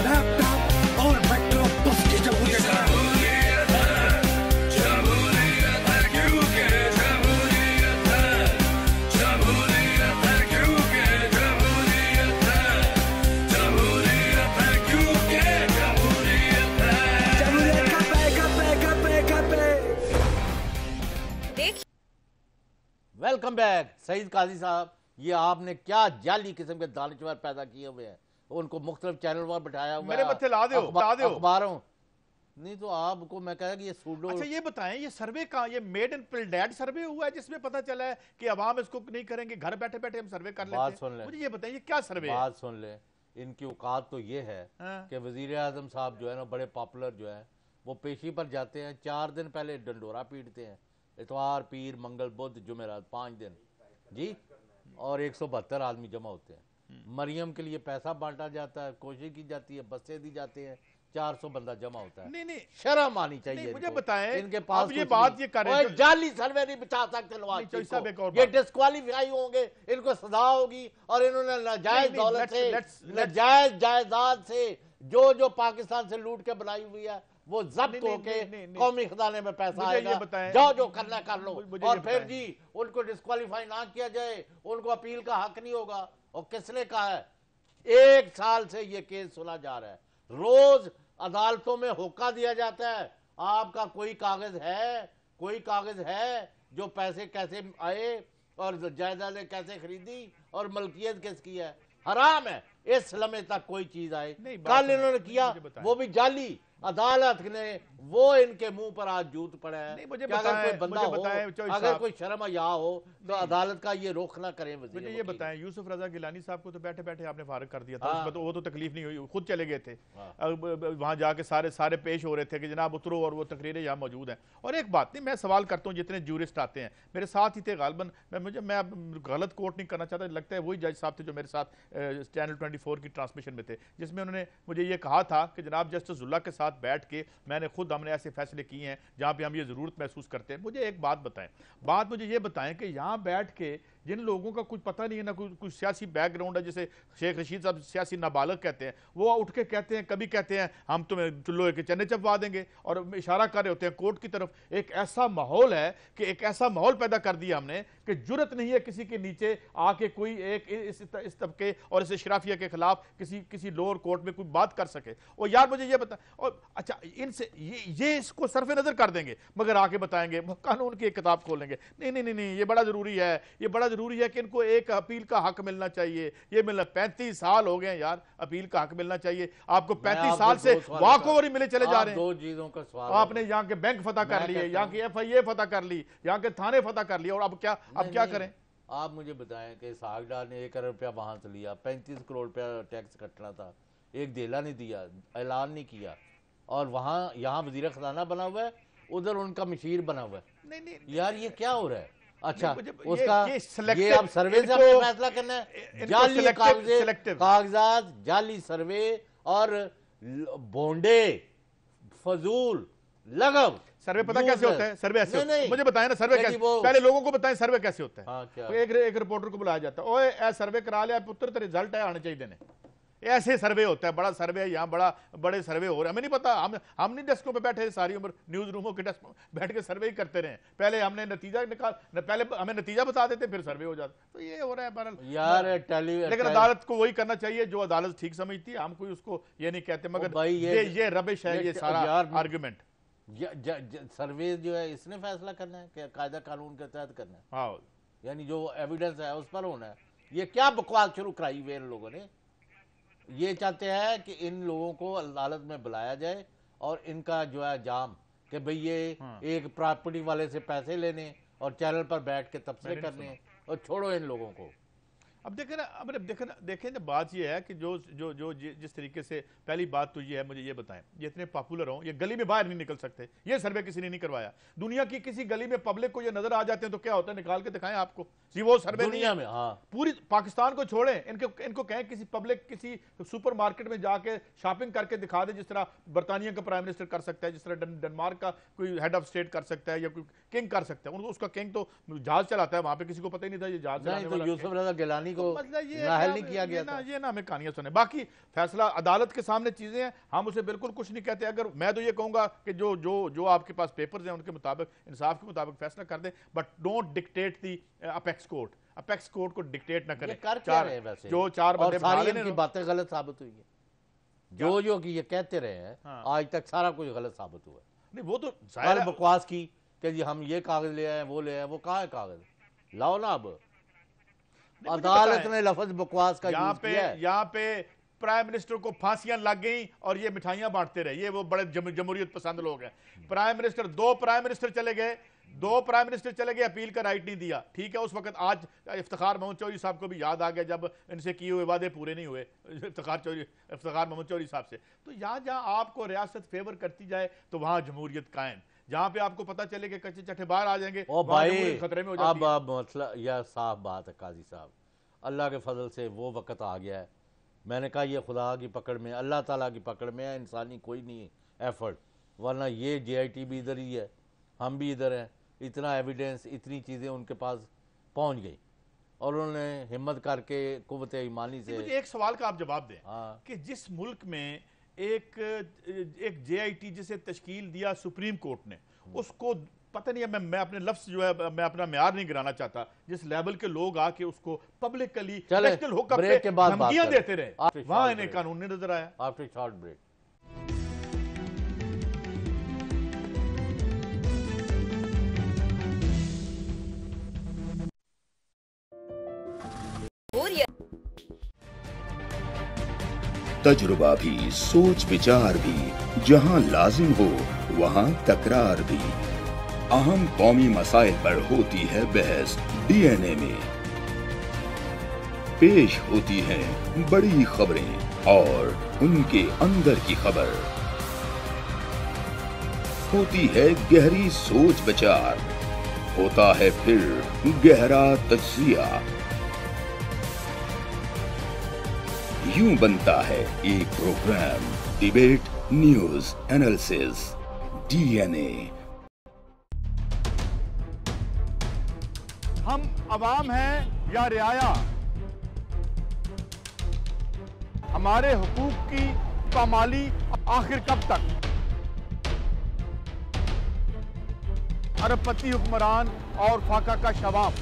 लैपटॉप और बैकड्रॉप उसकी जमहूरियत है। Welcome back. सईद काजी साहब, ये आपने क्या जाली किस्म के दानश्वर पैदा किए हुए हैं, उनको मुख्तलिफ चैनल पर बिठाया हुआ है। मेरे मत्थे ला दो, अखबारों नहीं तो आपको मैं कह ये सूडो। अच्छा ये बताएं, ये सर्वे का ये मेड इन पिलडैड सर्वे हुआ है जिसमें पता चला है कि अवाम इसको नहीं करेंगे, घर बैठे बैठे हम सर्वे कर लेते हैं। सुन ले, मुझे ये बताएं ये क्या सर्वे है? बात सुन ले, इनकी औकात तो ये है कि वजीर आजम साहब जो है ना बड़े पॉपुलर जो है वो पेशी पर जाते हैं, 4 दिन पहले डंडोरा पीटते हैं, इतवार पीर मंगल बुध जुमेरात 5 दिन जी, और 172 आदमी जमा होते हैं। मरियम के लिए पैसा बांटा जाता है, कोशिश की जाती है, बसें दी जाती हैं, 400 बंदा जमा होता है। नहीं शर्म आनी चाहिए। मुझे बताएं, इनके पास ये बात ये कर रहे हैं जाली सर्वे नहीं बिछा सकते लोग, ये डिस्क्वालीफाई होंगे, इनको सजा होगी। और इन्होंने नाजायज दौलत से, नाजायज जायदाद से जो पाकिस्तान से लूट के बनाई हुई है वो जब्त होके कौमी खजाने में पैसा आएगा। जाओ जो करना कर लो। और फिर जी उनको डिस्क्वालीफाई ना किया जाए, उनको अपील का हक नहीं होगा। और किसने कहा है? 1 साल से ये केस सुना जा रहा है, रोज अदालतों में होका दिया जाता है। आपका कोई कागज है जो पैसे कैसे आए और जायदादें कैसे खरीदी और मलकियत किसकी है? हराम है इस लम्हे तक कोई चीज आए। कल इन्होंने किया वो भी जाली, अदालत ने वो इनके मुंह पर आज जूत पड़ा है। मुझे अगर कोई बंदा हो, अगर कोई शर्म या हो तो अदालत का ये रुख ना करें। मुझे ये बताएं, यूसुफ रजा गिलानी साहब को तो बैठे बैठे आपने फारिग कर दिया था। तो वो तो तकलीफ नहीं हुई, खुद चले गए थे। वहां जाके सारे पेश हो रहे थे कि जनाब उतरो, और वो तकरीरें यहाँ मौजूद हैं। और एक बात नहीं, मैं सवाल करता हूँ, जितने जूरिस्ट आते हैं मेरे साथ ही थे गालबन, मैं गलत कोट नहीं करना चाहता, लगता है वही जज साहब थे जो मेरे साथ चैनल 24 की ट्रांसमिशन में थे, जिसमें उन्होंने मुझे ये कहा था कि जनाब जस्टिस जुल्ला के साथ बैठ के हमने ऐसे फैसले किए हैं जहां पे हम ये जरूरत महसूस करते हैं। मुझे एक बात मुझे ये बताएं कि यहां बैठ के जिन लोगों का कुछ पता नहीं है ना कुछ सियासी बैकग्राउंड है, जैसे शेख रशीद साहब सियासी नाबालग कहते हैं, वो उठ के कहते हैं, कभी कहते हैं हम तुम्हें लोहे के चन्ने चपवा देंगे, और इशारा कर रहे होते हैं कोर्ट की तरफ। एक ऐसा माहौल है कि एक ऐसा माहौल पैदा कर दिया हमने कि जुर्रत नहीं है किसी के नीचे आके कोई एक इस तबके और इस शराफिया के खिलाफ किसी लोअर कोर्ट में कोई बात कर सके। और यार मुझे ये बता, और अच्छा इनसे ये इसको सरफे नजर कर देंगे, मगर आके बताएंगे कानून की एक किताब खोलेंगे। नहीं, ये बड़ा जरूरी है कि इनको एक अपील का हक मिलना चाहिए। ये मिलना 35 साल हो गए यार, अपील का हक मिलना चाहिए आपको। 35 साल से वॉकओवर मिले चले जा रहे हैं। 2 चीजों का सवाल, आपने यहाँ के बैंक फतह कर लिए, यहाँ की FIA फतह कर ली, यहाँ के थाने फतह कर लिए, और अब क्या करें? आप मुझे बताएं कि इसहाक डार ने 1 करोड़ रुपया वहां से लिया, 35 करोड़ रुपया टैक्स कटना था, एक देला नहीं दिया, ऐलान नहीं किया, और यहाँ वजीर खजाना बना हुआ है, उधर उनका मशीर बना हुआ है। नहीं, यार ये क्या हो रहा है? अच्छा उसका ये अब सर्वे से आपने फैसला करना है? जाली कागजात, जाली सर्वे और बोंडे, फजूल लगव सर्वे पता कैसे होता है? सर्वे ऐसे नहीं, मुझे बताएं ना सर्वे कैसे, पहले लोगों को बताएं सर्वे कैसे होता है। एक रिपोर्टर को बुलाया जाता है, ओए सर्वे करा लिया पुत्र, तेरे रिजल्ट है आने चाहिए देने। ऐसे सर्वे होता है, बड़ा सर्वे है, यहाँ बड़े सर्वे हो रहे हैं, हमें नहीं पता। हम नहीं डेस्कों पे बैठे सारी उम्र, न्यूज रूमों के डेस्क बैठ के सर्वे ही करते रहे। पहले हमने नतीजा पहले हमें नतीजा बता देते, फिर सर्वे हो जाता। तो ये हो रहा है यार। लेकिन अदालत को वही करना चाहिए जो अदालत ठीक समझती है। हम कोई उसको ये नहीं कहते, मगर ये रबिश है, ये सारा आर्गुमेंट। सर्वे जो है इसने फैसला करना है कि कायदा कानून के तहत करना है। हाँ, यानी जो एविडेंस है उस पर होना है। ये क्या बकवास शुरू कराई हुई इन लोगों ने? ये चाहते हैं कि इन लोगों को अदालत में बुलाया जाए और इनका जो है जाम कि भाई ये एक प्रॉपर्टी वाले से पैसे लेने और चैनल पर बैठ के तबसरे करने, और छोड़ो इन लोगों को। अब देखें ना बात ये है कि जिस तरीके से पहली बात तो ये है, मुझे ये बताएं, ये इतने पॉपुलर हों, ये गली में बाहर नहीं निकल सकते, ये सर्वे किसी ने नहीं करवाया। दुनिया की किसी गली में पब्लिक को ये नजर आ जाते हैं तो क्या होता है, निकाल के दिखाएं आपको, जी वो सर्वे दुनिया में। हाँ, पूरी पाकिस्तान को छोड़ें, इनको कहें किसी पब्लिक किसी सुपरमार्केट में जाके शॉपिंग करके दिखा दे, जिस तरह बर्तानिया का प्राइम मिनिस्टर कर सकता है, जिस तरह डेनमार्क का कोई हेड ऑफ स्टेट कर सकता है, या कोई किंग कर सकता है। उसका किंग तो जहाज चलाता है, वहां पे किसी को पता ही नहीं था ये जहाज चलाने वाला। यूसुफ रजा गिलानी को मतलब ये नाअहल नहीं किया गया था। ये ना हमें कहानियां सुने, बाकी फैसला अदालत के सामने चीजें हैं, हम उसे बिल्कुल कुछ नहीं कहते। अगर मैं तो ये कहूंगा कि जो आपके पास पेपर्स हैं उनके मुताबिक, इंसाफ के मुताबिक फैसला कर दें, but don't dictate the apex court. Apex court को डिक्टेट ना करें। कर क्या रहे हैं वैसे? जो चार बंदे सारी इनकी बातें गलत साबित हुई है, जो कि ये कहते रहे हैं आज तक सारा कुछ गलत साबित हुआ है। नहीं वो तो कल बकवास की कि जी हम ये कागज ले आए, वो ले आए, वो कहाँ है कागज, लाओ ना। अब अदालत ने लफ्ज बकवास का यूज किया है। यहाँ पे प्राइम मिनिस्टर को फांसियां लग गई और ये मिठाइयां बांटते रहे, ये वो बड़े जमहूरियत पसंद लोग हैं। दो प्राइम मिनिस्टर चले गए, अपील का राइट नहीं दिया, ठीक है। उस वक्त आज इफ्तिखार मोहम्मद चौधरी साहब को भी याद आ गया जब इनसे किए हुए वादे पूरे नहीं हुए इफ्तिखार मोहम्मद चौधरी साहब से। तो जहां आपको रियासत फेवर करती जाए तो वहां जमहूरियत कायम, जहां पे आपको पता चले कि कच्चे चट्टे बाहर आ जाएंगे, ओ भाई खतरे में हो जाती है। अब मतलब यह साफ बात है काजी साहब, अल्लाह के फजल से वो वक्त आ गया है। मैंने कहा ये खुदा की पकड़ में, अल्लाह ताला की पकड़ में है, इंसानी कोई नहीं है एफर्ट, वरना ये JIT भी इधर ही है, हम भी इधर हैं। इतना एविडेंस, इतनी चीज़ें उनके पास पहुंच गई और उन्होंने हिम्मत करके कुव्वत ईमानी से। मुझे एक सवाल का आप जवाब दें कि जिस मुल्क में एक JIT जिसे तश्कील दिया सुप्रीम कोर्ट ने, उसको पता नहीं है, मैं अपने लफ्ज जो है मैं अपना म्यार नहीं गिराना चाहता, जिस लेवल के लोग आके उसको पब्लिकली नेशनल हुक्म पे धमकियां देते रहे, वहां इन्हें कानून नहीं नजर आया। After short break. तजुर्बा भी, सोच विचार भी, जहां लाजिम हो वहां तकरार भी। अहम कौमी मसाइल पर होती है बहस DNA में। पेश होती हैं बड़ी खबरें और उनके अंदर की खबर। होती है गहरी सोच विचार, होता है फिर गहरा तज्जिया। यूं बनता है एक program, debate news analysis DNA। हम अवाम हैं या रियाया, हमारे हुकूक की पामाली आखिर कब तक? अरबपति हुक्मरान और फाका का शवाब,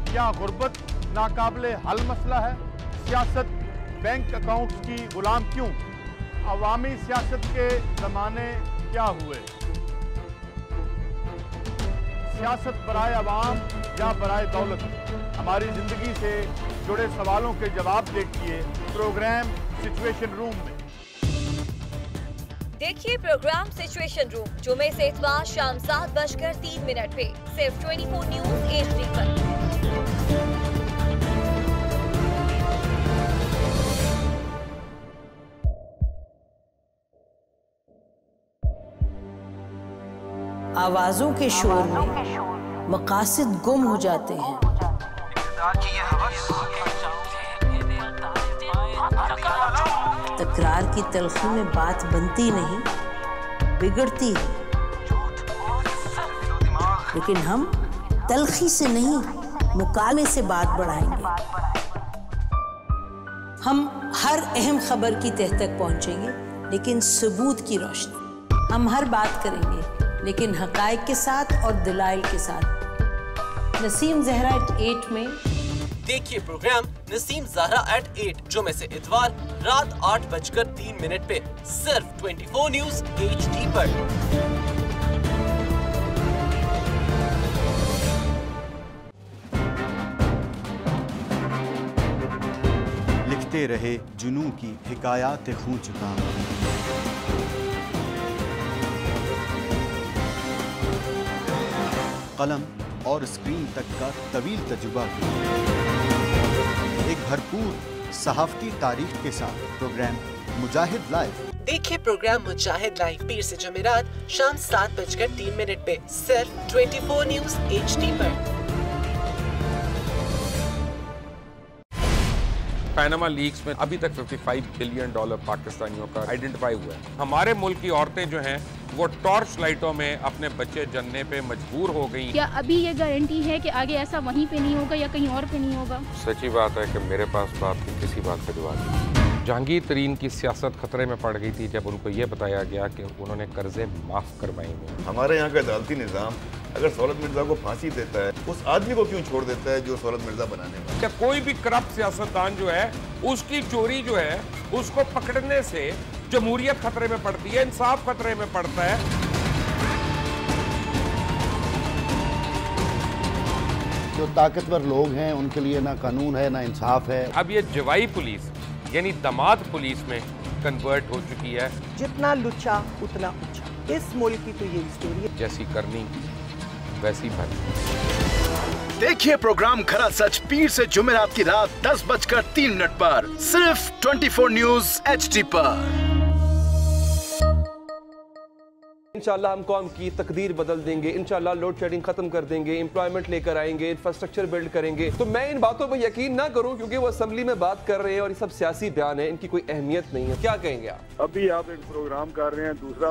क्या गुर्बत नाकाबिले हल मसला है? सियासत बैंक अकाउंट्स की गुलाम क्यों? अवामी सियासत के जमाने क्या हुए? सियासत बराए अवाम या बराए दौलत? हमारी जिंदगी से जुड़े सवालों के जवाब देखिए प्रोग्राम सिचुएशन रूम में। देखिए प्रोग्राम सिचुएशन रूम जुमे से इतवार शाम 7:03 पे सिर्फ 24 न्यूज HD पर। आवाजों के शोर में मकासद गुम हो जाते हैं। तकरार की तलखी में बात बनती नहीं, बिगड़ती है। लेकिन हम तलखी से नहीं, मुकाले से बात बढ़ाएंगे। हम हर अहम खबर की तह तक पहुंचेंगे, लेकिन सबूत की रोशनी। हम हर बात करेंगे, लेकिन हकायक के साथ और दलाइल के साथ। नसीम ज़हरा @8 में देखिए प्रोग्राम नसीम ज़हरा @8 जुमे से इतवार रात 8:03 पे सिर्फ 24 न्यूज HD पर। लिखते रहे जुनू की हिकायात खूं चुका, कलम और स्क्रीन तक का तवील तजुर्बा। एक भरपूर सहाफती तारीख के साथ प्रोग्राम मुजाहिद लाइव। देखिए प्रोग्राम मुजाहिद लाइव पीर से जुमेरात शाम 7:03 पे सिर्फ 24 न्यूज़ HD पर। पैनामा लीक्स में अभी तक $55 बिलियन पाकिस्तानियों का आइडेंटिफाई हुआ है। हमारे मुल्क की औरतें जो हैं वो टॉर्च लाइटों में अपने बच्चे जनने पे मजबूर हो गई। क्या अभी ये गारंटी है कि आगे ऐसा वहीं पे नहीं होगा या कहीं और पे नहीं होगा? सच्ची बात है कि मेरे पास बाप की किसी बात का जवाब नहीं। जहांगीर तरीन की सियासत खतरे में पड़ गई थी जब उनको ये बताया गया कि उन्होंने कर्जे माफ करवाएंगे। हमारे यहाँ का अदालती निज़ाम अगर सौलत मिर्जा को फांसी देता है, उस आदमी को क्यों छोड़ देता है जो सौलत मिर्जा बनाने वाला? क्या कोई भी करप्ट सियासतदान जो है उसकी चोरी जो है उसको पकड़ने से जमहूरियत खतरे में पड़ती है, इंसाफ खतरे में पड़ता है। जो ताकतवर लोग हैं उनके लिए ना कानून है ना इंसाफ है। अब ये जवाई पुलिस यानी दामाद पुलिस में कन्वर्ट हो चुकी है। जितना लुच्चा उतना ऊंचा, इस मुल्क की तो यही स्टोरी है। जैसी करनी वैसी भरनी। देखिए प्रोग्राम खरा सच पीर से जुमेरात की रात 10:03 पर सिर्फ 24 न्यूज़ HD पर। इंशाल्लाह हम कौम की तकदीर बदल देंगे, इंशाल्लाह लोड शेडिंग खत्म कर देंगे, एम्प्लॉयमेंट लेकर आएंगे, इंफ्रास्ट्रक्चर बिल्ड करेंगे। तो मैं इन बातों पर यकीन ना करूं क्योंकि वो असेंबली में बात कर रहे हैं और ये सब सियासी बयान है, इनकी कोई अहमियत नहीं है। क्या कहेंगे आप? अभी आप एक प्रोग्राम कर रहे हैं, दूसरा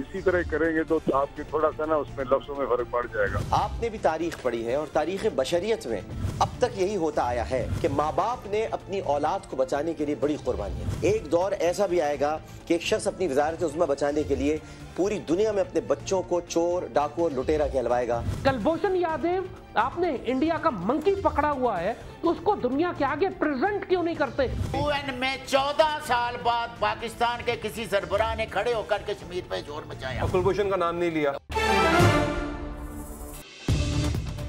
इसी तरह करेंगे तो आपके थोड़ा सा ना उसमें लफ्जों में फर्क पड़ जाएगा। आपने भी तारीख पढ़ी है और तारीख बशरियत में अब तक यही होता आया है कि माँ बाप ने अपनी औलाद को बचाने के लिए बड़ी कुर्बानियां। एक दौर ऐसा भी आएगा कि एक शख्स अपनी वजारत उज़्मा बचाने के लिए पूरी दुनिया में अपने बच्चों को चोर, डाकू और लुटेरा कहलवाएगा। कुलभूषण यादव, आपने इंडिया का मंकी पकड़ा हुआ है तो उसको दुनिया के आगे प्रेजेंट क्यों नहीं करते? UN में 14 साल बाद पाकिस्तान के किसी सरबराह ने खड़े होकर कश्मीर पे जोर मचाया। कुलभूषण का नाम नहीं लिया।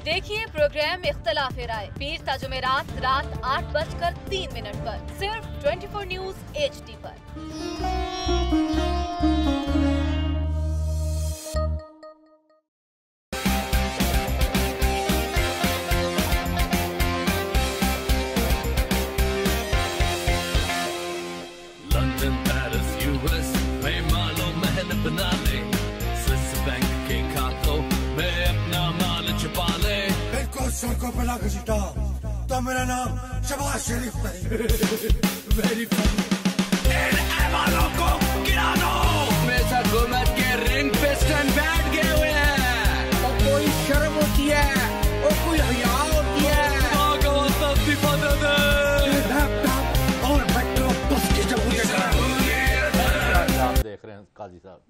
देखिए प्रोग्राम इख्तलाफ राय पीर ता जुमेरात रात 8:03 पर सिर्फ 24 न्यूज़ HD पर। लंदन पेरिस US में मालो महल बना ले, स्विस बैंक के खातों में अपना माल छुपा ले। बिल्कुल सड़कों पे लाके जीता तो मेरा नाम शबाज शरीफ नहीं। Very funny. इन ऐवानों को गिरा दो। में हुकूमत के रिंग पिस्टन बैठ गए हुए हैं। और कोई शर्म होती है और कोई हया होती है। और मेट्रो बस की देख रहे हैं काजी साहब।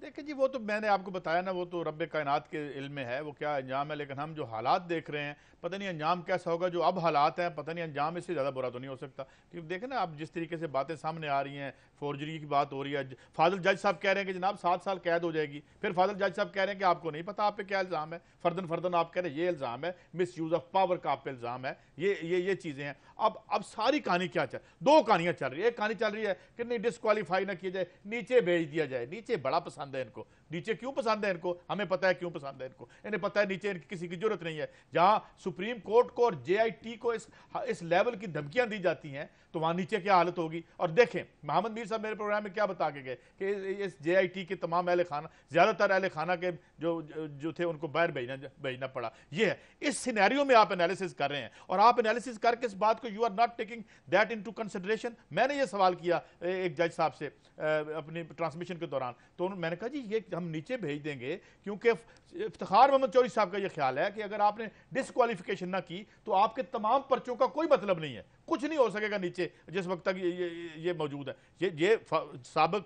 देखिए जी, वो तो मैंने आपको बताया ना, वो तो रब्बे कायनात के इल्म में है वो क्या अंजाम है, लेकिन हम जो हालात देख रहे हैं पता नहीं अंजाम कैसा होगा। जो अब हालात हैं पता नहीं अंजाम इससे ज़्यादा बुरा तो नहीं हो सकता। क्योंकि देखें ना आप जिस तरीके से बातें सामने आ रही हैं, फोर्जरी की बात हो रही है। फाजिल जज साहब कह रहे हैं कि जनाब 7 साल कैद हो जाएगी। फिर फाजिल जज साहब कह रहे हैं कि आपको नहीं पता आप पे क्या इल्ज़ाम है। फर्दन आप कह रहे हैं ये इल्ज़ाम है, मिस यूज़ ऑफ पावर का आप पे इल्ज़ाम है। ये चीज़ें हैं। अब सारी कहानी क्या चल, 2 कहानियाँ चल रही है। एक कहानी चल रही है कि नहीं डिस्क्वालीफाई ना किया जाए, नीचे भेज दिया जाए। नीचे बड़ा पसंद है इनको। नीचे क्यों पसंद है इनको? हमें पता है क्यों पसंद है इनको। इन्हें पता है नीचे इनकी किसी की जरूरत नहीं है। जहां सुप्रीम कोर्ट को और JIT को इस लेवल की धमकियां दी जाती हैं तो वहां नीचे क्या हालत होगी। और देखें मोहम्मद मीर साहब मेरे प्रोग्राम में क्या बता के गए कि इस JIT के तमाम अहले खाना, ज्यादातर अहले खाना के जो थे उनको बाहर भेजना पड़ा। ये है, इस सिनेरियो में आप एनालिसिस कर रहे हैं और आप एनालिसिस करके इस बात को you are not taking that into consideration. मैंने ये सवाल किया एक जज साहब से अपनी ट्रांसमिशन के दौरान, तो मैंने कहा जी ये हम नीचे भेज देंगे क्योंकि इफ्तिखार मोहम्मद चौधरी साहब का ये ख्याल है कि अगर आपने डिस्क्वालिफिकेशन ना की तो आपके तमाम पर्चों का कोई मतलब नहीं है, कुछ नहीं हो सकेगा नीचे जिस वक्त तक ये मौजूद है। ये साबिक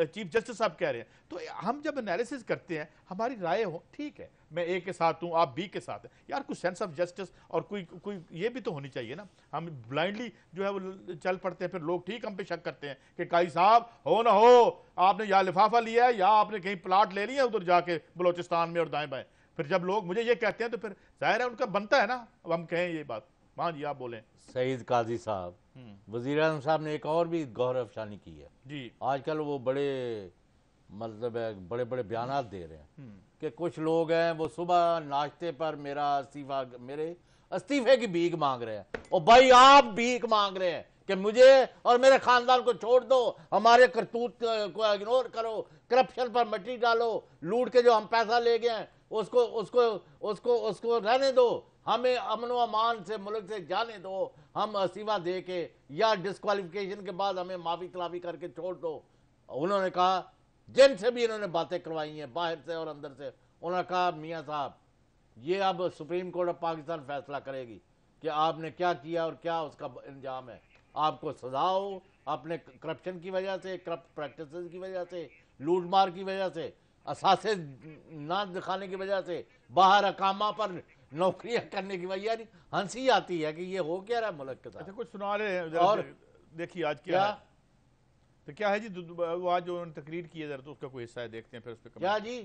चीफ जस्टिस साहब कह रहे हैं। तो हम जब एनालिसिस करते हैं हमारी राय हो, ठीक है मैं A के साथ हूँ आप B के साथ हैं, यार कुछ सेंस ऑफ जस्टिस और कोई ये भी तो होनी चाहिए ना। हम ब्लाइंडली जो है वो चल पड़ते हैं, फिर लोग ठीक हम पे शक करते हैं कि काई साहब हो ना हो आपने या लिफाफा लिया है या आपने कहीं प्लाट ले लिया उधर जाके बलोचिस्तान में और दाएं बाएं। फिर जब लोग मुझे ये कहते हैं तो फिर जाहिर है उनका बनता है ना अब हम कहें ये बात। हाँ जी आप बोलें। सईद काजी साहब, वज़ीर आज़म साहब ने एक और भी गौर अफसानी की है जी। आजकल वो बड़े बड़े बयानात दे रहे हैं कि कुछ लोग हैं वो सुबह नाश्ते पर मेरे इस्तीफे की भीख मांग रहे हैं। और भाई आप भीख मांग रहे हैं कि मुझे और मेरे खानदान को छोड़ दो, हमारे करतूत को इग्नोर करो, करप्शन पर मिट्टी डालो, लूट के जो हम पैसा ले गए हैं उसको उसको उसको उसको रहने दो, हमें अमन व अमान से मुल्क से जाने दो, हम इस्तीफा दे के या डिस्क्वालिफिकेशन के बाद हमें माफी तलाफी करके छोड़ दो। उन्होंने कहा, जिनसे भी इन्होंने बातें करवाई हैं बाहर से और अंदर से, उन्होंने कहा मियाँ साहब ये अब सुप्रीम कोर्ट ऑफ पाकिस्तान फैसला करेगी कि आपने क्या किया और क्या उसका इंजाम है। आपको सजा हो अपने करप्शन की वजह से, करप्ट प्रैक्टिसेस की वजह से, लूट मार की वजह से, असासे ना दिखाने की वजह से, बाहर अकामा पर नौकरियां करने की वजह नहीं, हंसी आती है कि ये हो क्या रहा है मुल्क के साथ। अच्छा कुछ सुना रहे हैं और देखिए आज क्या है, तो क्या है जी वो आज जो उन्होंने तकरीर की है जरा तो उसका कोई हिस्सा है, देखते हैं फिर उस पर क्या जी।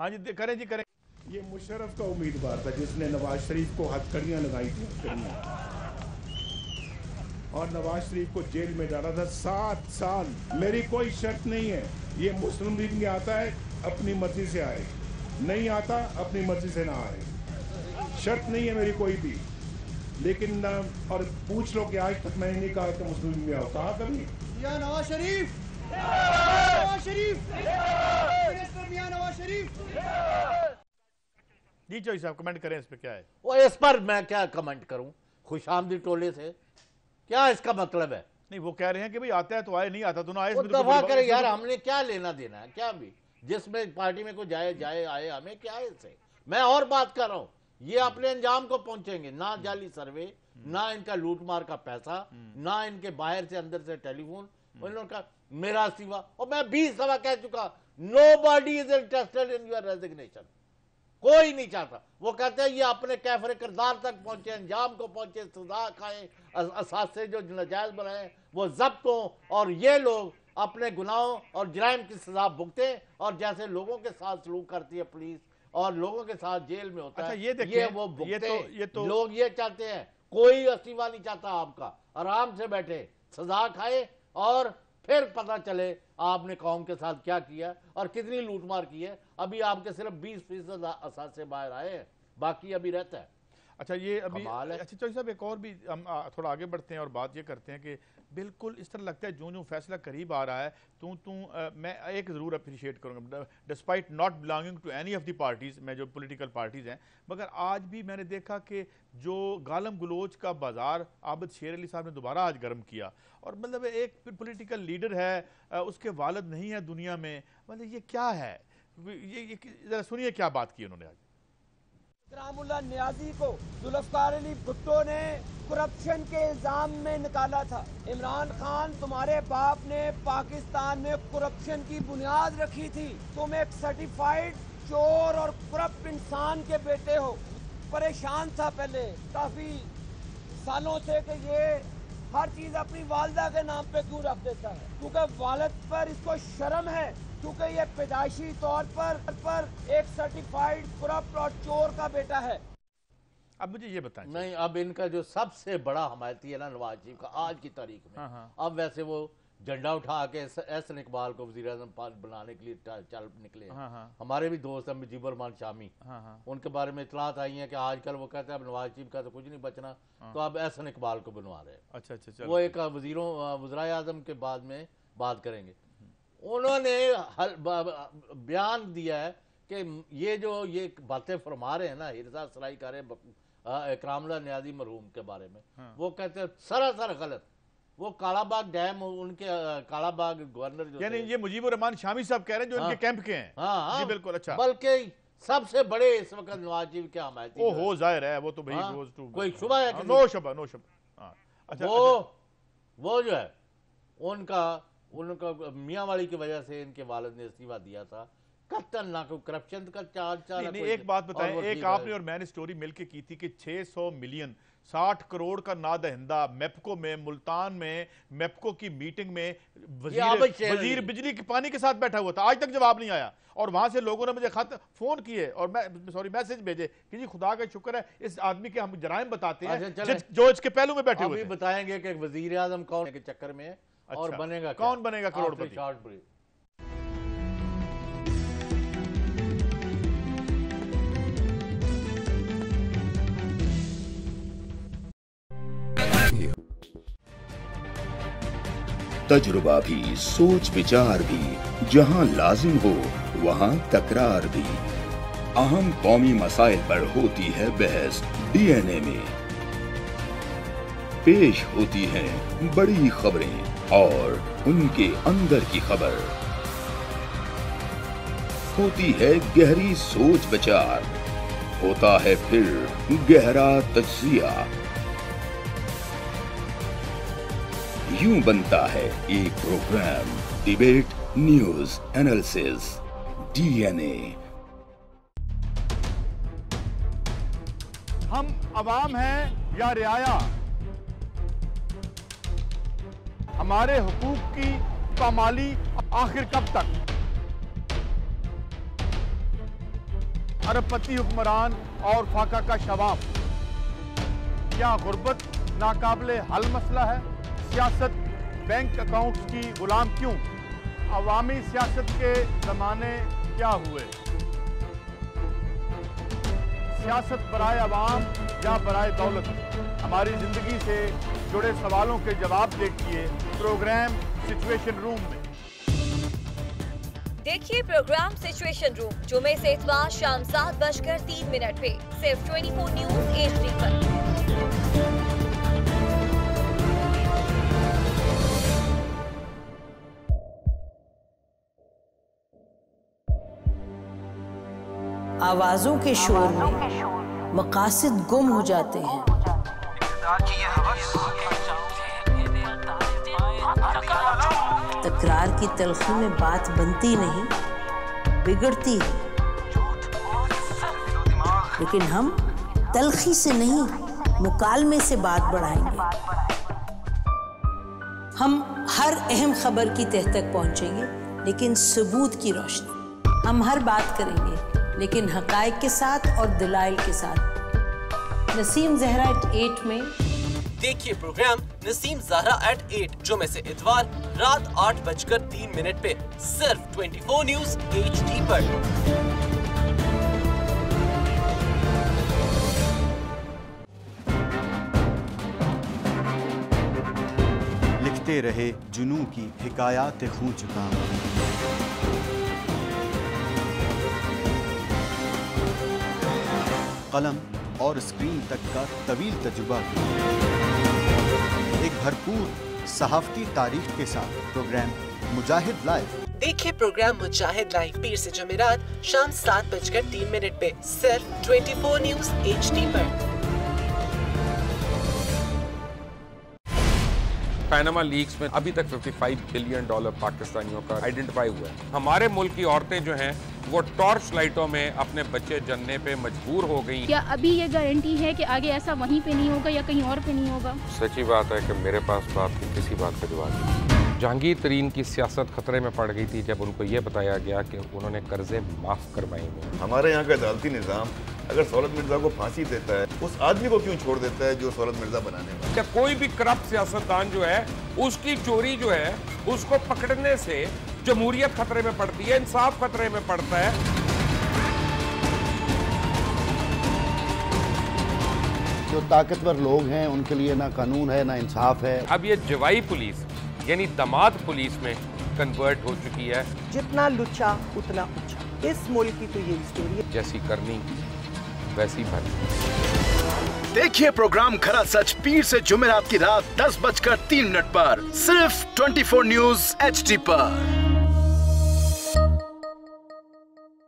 हाँ जी करें जी करें। ये मुशर्रफ का उम्मीदवार था जिसने नवाज शरीफ को हथकड़ियां लगाई थी और नवाज शरीफ को जेल में डाला था 7 साल। मेरी कोई शर्त नहीं है, ये मुस्लिम लीग में आता है अपनी मर्जी से आए, नहीं आता अपनी मर्जी से ना आए, शर्त नहीं है मेरी कोई भी। लेकिन और पूछ लो कि आज तक मैंने नहीं कहा कि मुस्लिम लीग में आओ, कहा कभी मियां नवाज शरीफ, नवाज शरीफ, मिनिस्टर मियां नवाज शरीफ। जी चौधरी साहब कमेंट करें इस पे क्या है। वो इस पर मैं क्या कमेंट करूं, खुशामदी टोले से क्या इसका मतलब है। नहीं वो कह रहे हैं कि भाई आता है तो आए, नहीं आता तो ना आए। दफा करे यार, हमने क्या लेना देना है, क्या भी जिसमें पार्टी में कोई जाए जाए आए, हमें क्या है इससे। मैं और बात कर रहा हूं, ये अपने अंजाम को पहुंचेंगे, ना जाली सर्वे, ना इनका लूट मार का पैसा, ना इनके बाहर से अंदर से टेलीफोन। उन्होंने कहा मेरा इस्तीफा, और मैं 20 दफा कह चुका, nobody is interested in your resignation, कोई नहीं चाहता। वो कहते हैं ये अपने कैफरे किरदार तक पहुंचे, अंजाम को पहुंचे, सजा खाएं, असासे जो नजायज बनाए वो जब्त हो, और ये लोग अपने गुनाहों और जराइम की सजा भुगते, और जैसे लोगों के साथ सलूक करती है पुलिस और लोगों के साथ जेल में होता है, ये वो भुगते। ये तो लोग ये चाहते हैं, कोई इस्तीफा नहीं चाहता आपका, आराम से बैठे सजा खाए और फिर पता चले आपने कौम के साथ क्या किया और कितनी लूटमार की है। अभी आपके सिर्फ 20% असासे बाहर आए हैं, बाकी अभी रहता है। अच्छा ये अभी अच्छा चौधरी साहब एक और भी हम थोड़ा आगे बढ़ते हैं और बात ये करते हैं कि बिल्कुल इस तरह लगता है जो फैसला करीब आ रहा है, मैं एक ज़रूर अप्रिशिएट करूँगा, despite not belonging to any of the parties, मैं जो पॉलिटिकल पार्टीज़ हैं, मगर आज भी मैंने देखा कि जो गालम गलोच का बाजार आबिद शेर अली साहब ने दोबारा आज गर्म किया, और मतलब एक पॉलिटिकल लीडर है, उसके वालिद नहीं है दुनिया में, मतलब ये क्या है, ये ज़रा सुनिए क्या बात की उन्होंने आज। इकरामुल्लाह नियाजी को जुल्फकार अली भुट्टो ने करप्शन के इल्जाम में निकाला था। इमरान खान तुम्हारे बाप ने पाकिस्तान में करप्शन की बुनियाद रखी थी, तुम एक सर्टिफाइड चोर और करप्ट इंसान के बेटे हो। परेशान था पहले काफी सालों से कि ये हर चीज अपनी वालदा के नाम पे क्यों रख देता है, क्योंकि वालिद पर इसको शर्म है, क्योंकि ये पैदाइशी तौर पर एक सर्टिफाइड करप्ट और चोर का बेटा है। अब मुझे ये बताएं। नहीं, अब इनका जो सबसे बड़ा हमायती है ना नवाज शरीफ का आज की तारीख में, अब वैसे वो झंडा उठा के एहसन इकबाल को वज़ीर-ए-आज़म बनाने के लिए चल निकले। हमारे भी दोस्त हैं मुजीबुर रहमान शामी, उनके बारे में इतलात आई है कि आजकल वो कहते हैं अब नवाज शरीफ का तो कुछ नहीं बचना, तो अब एहसन इकबाल को बनवा रहे हैं। अच्छा वो एक वज़ीर-ए-आज़म के बाद में बात करेंगे। उन्होंने बयान दिया है कि ये बातें फरमा रहे हैं ना, हिरजा सराई कर रहे हैं इकरामुल्लाह नियाज़ी मरहूम के बारे में, वो कहते हैं सरासर गलत। वो कालाबाग डैम, उनके कालाबाग गवर्नर जो यानी ये मुजीबुर रहमान शामी साहब कह रहे हैं जो इनके कैंप के हैं। हाँ जी बिल्कुल। अच्छा, बल्कि सबसे बड़े इस वक्त नवाज शरीफ के हमायती हो जाहिर है, वो तो भाई कोई शुबा है? नो शुबा। अच्छा, वो जो है उनका मियाँ वाली की वजह से इनके वालिद ने इस्तीफा दिया था, कत्तन ना कोई करप्शन का चाल। एक बात बताएं, एक आपने और मैंने स्टोरी मिलके की थी कि 600 मिलियन 60 करोड़ का ना दहिंदा मेप्को में, मुल्तान में मेप्को की मीटिंग में वजीर बिजली के पानी के साथ बैठा हुआ था, आज तक जवाब नहीं आया। और वहां से लोगों ने मुझे खत फोन किए और मैसेज भेजे कि जी खुदा का शुक्र है इस आदमी के हम जराइम बताते हैं जो इसके पहलू में बैठे हुए थे। बताएंगे कि वजीर आजम कौन के चक्कर में और बनेगा कौन बनेगा करोड़पति। तजुर्बा भी, सोच विचार भी, जहां लाजिम हो वहां तकरार भी। अहम कौमी मसाइल पर होती है बहस डीएनए में। पेश होती हैं बड़ी खबरें और उनके अंदर की खबर। होती है गहरी सोच विचार, होता है फिर गहरा तज्जिया। यूं बनता है एक program debate news analysis DNA. हम अवाम हैं या रियाया, हमारे हुकूक की पामाली आखिर कब तक? अरबपति हुक्मरान और फाका का शवाब, क्या गुर्बत नाकाबिले हल मसला है? सियासत बैंक अकाउंट्स की गुलाम क्यों? अवामी सियासत के जमाने क्या हुए? सियासत बराए अवाम या बराए दौलत? हमारी जिंदगी से जुड़े सवालों के जवाब देखिए प्रोग्राम सिचुएशन रूम में। देखिए प्रोग्राम सिचुएशन रूम जुमे से इतवार शाम 7:03 पे सिर्फ 24 न्यूज HD पर। आवाजों के शोर में मकासद गुम हो जाते हैं। तकरार की तलखी में बात बनती नहीं, बिगड़ती है। लेकिन हम तलखी से नहीं, मुकालमे से बात बढ़ाएंगे। हम हर अहम खबर की तह तक पहुंचेंगे, लेकिन सबूत की रोशनी। हम हर बात करेंगे, लेकिन हकायक के साथ और दलाइल के साथ। नसीम ज़हरा @8 में देखिए प्रोग्राम नसीम ज़हरा @8 जुमे से इतवार रात 8:03 पे सिर्फ 24 न्यूज HD पर। लिखते रहे जुनू की हिकायात खू चुका। कलम और स्क्रीन तक का तवील तजुर्बा, एक भरपूर सहाफती तारीख के साथ प्रोग्राम मुजाहिद लाइव। देखिए प्रोग्राम मुजाहिद लाइव पीर से जुमेरात शाम 7:03 पे सिर्फ 24 न्यूज HD पर। पैनामा लीक्स में अभी तक $55 बिलियन पाकिस्तानियों का आइडेंटिफाई हुआ है। हमारे मुल्क की औरतें जो हैं वो टॉर्च लाइटों में अपने बच्चे जनने पे मजबूर हो गई। क्या अभी ये गारंटी है कि आगे ऐसा वहीं पे नहीं होगा या कहीं और पे नहीं होगा? सच्ची बात है कि मेरे पास तो आपकी किसी बात का जवाब नहीं। जहांगीर तरीन की सियासत खतरे में पड़ गई थी जब उनको ये बताया गया कि उन्होंने कर्जे माफ करवाएंगे। हमारे यहाँ का अदालती निज़ाम अगर सौलत मिर्जा को फांसी देता है, उस आदमी को क्यों छोड़ देता है जो सौलत मिर्जा बनाने वाला? क्या कोई भी करप्ट सियासतदान जो है उसकी चोरी जो है उसको पकड़ने से जमहूरियत खतरे में पड़ती है, इंसाफ खतरे में पड़ता है। जो ताकतवर लोग हैं उनके लिए ना कानून है ना इंसाफ है। अब ये जवाई पुलिस यानी दामाद पुलिस में कन्वर्ट हो चुकी है। जितना लुच्चा उतना ऊंचा। इस मुल्क की तो ये स्टोरी है। जैसी करनी वैसी भरनी। देखिए प्रोग्राम खरा सच पीर से जुमेरात की रात 10:03 पर सिर्फ 24 न्यूज HD पर।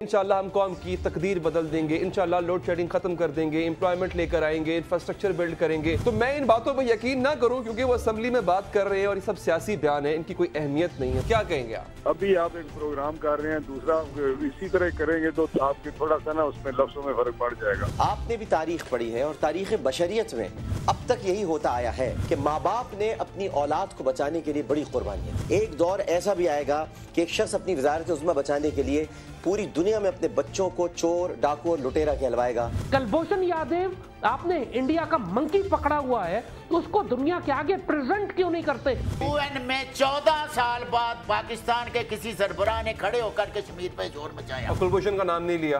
इंशाल्लाह हम कौम की तकदीर बदल देंगे, इंशाल्लाह लोड शेडिंग खत्म कर देंगे, एम्प्लॉयमेंट लेकर आएंगे, इंफ्रास्ट्रक्चर बिल्ड करेंगे। तो मैं इन बातों पर यकीन ना करूं क्योंकि वो असेंबली में बात कर रहे हैं और ये सब सियासी बयान है, इनकी कोई अहमियत नहीं है। क्या कहेंगे आप? अभी आप एक प्रोग्राम कर रहे हैं, दूसरा इसी तरह करेंगे तो आपके थोड़ा सा ना उसमें लफ्जों में फर्क पड़ जाएगा। आपने भी तारीख पढ़ी है और तारीख बशरियत में अब तक यही होता आया है कि माँ बाप ने अपनी औलाद को बचाने के लिए बड़ी कुर्बानियां। एक दौर ऐसा भी आएगा कि एक शख्स अपनी वजारत उज़्मा बचाने के लिए पूरी दुनिया में अपने बच्चों को चोर, डाकू और लुटेरा कहलवाएगा। कुलभूषण यादव, आपने इंडिया का मंकी पकड़ा हुआ है तो उसको दुनिया के आगे प्रेजेंट क्यों नहीं करते? UN में 14 साल बाद पाकिस्तान के किसी सरबराह ने खड़े होकर कश्मीर पे जोर मचाया। कुलभूषण का नाम नहीं लिया।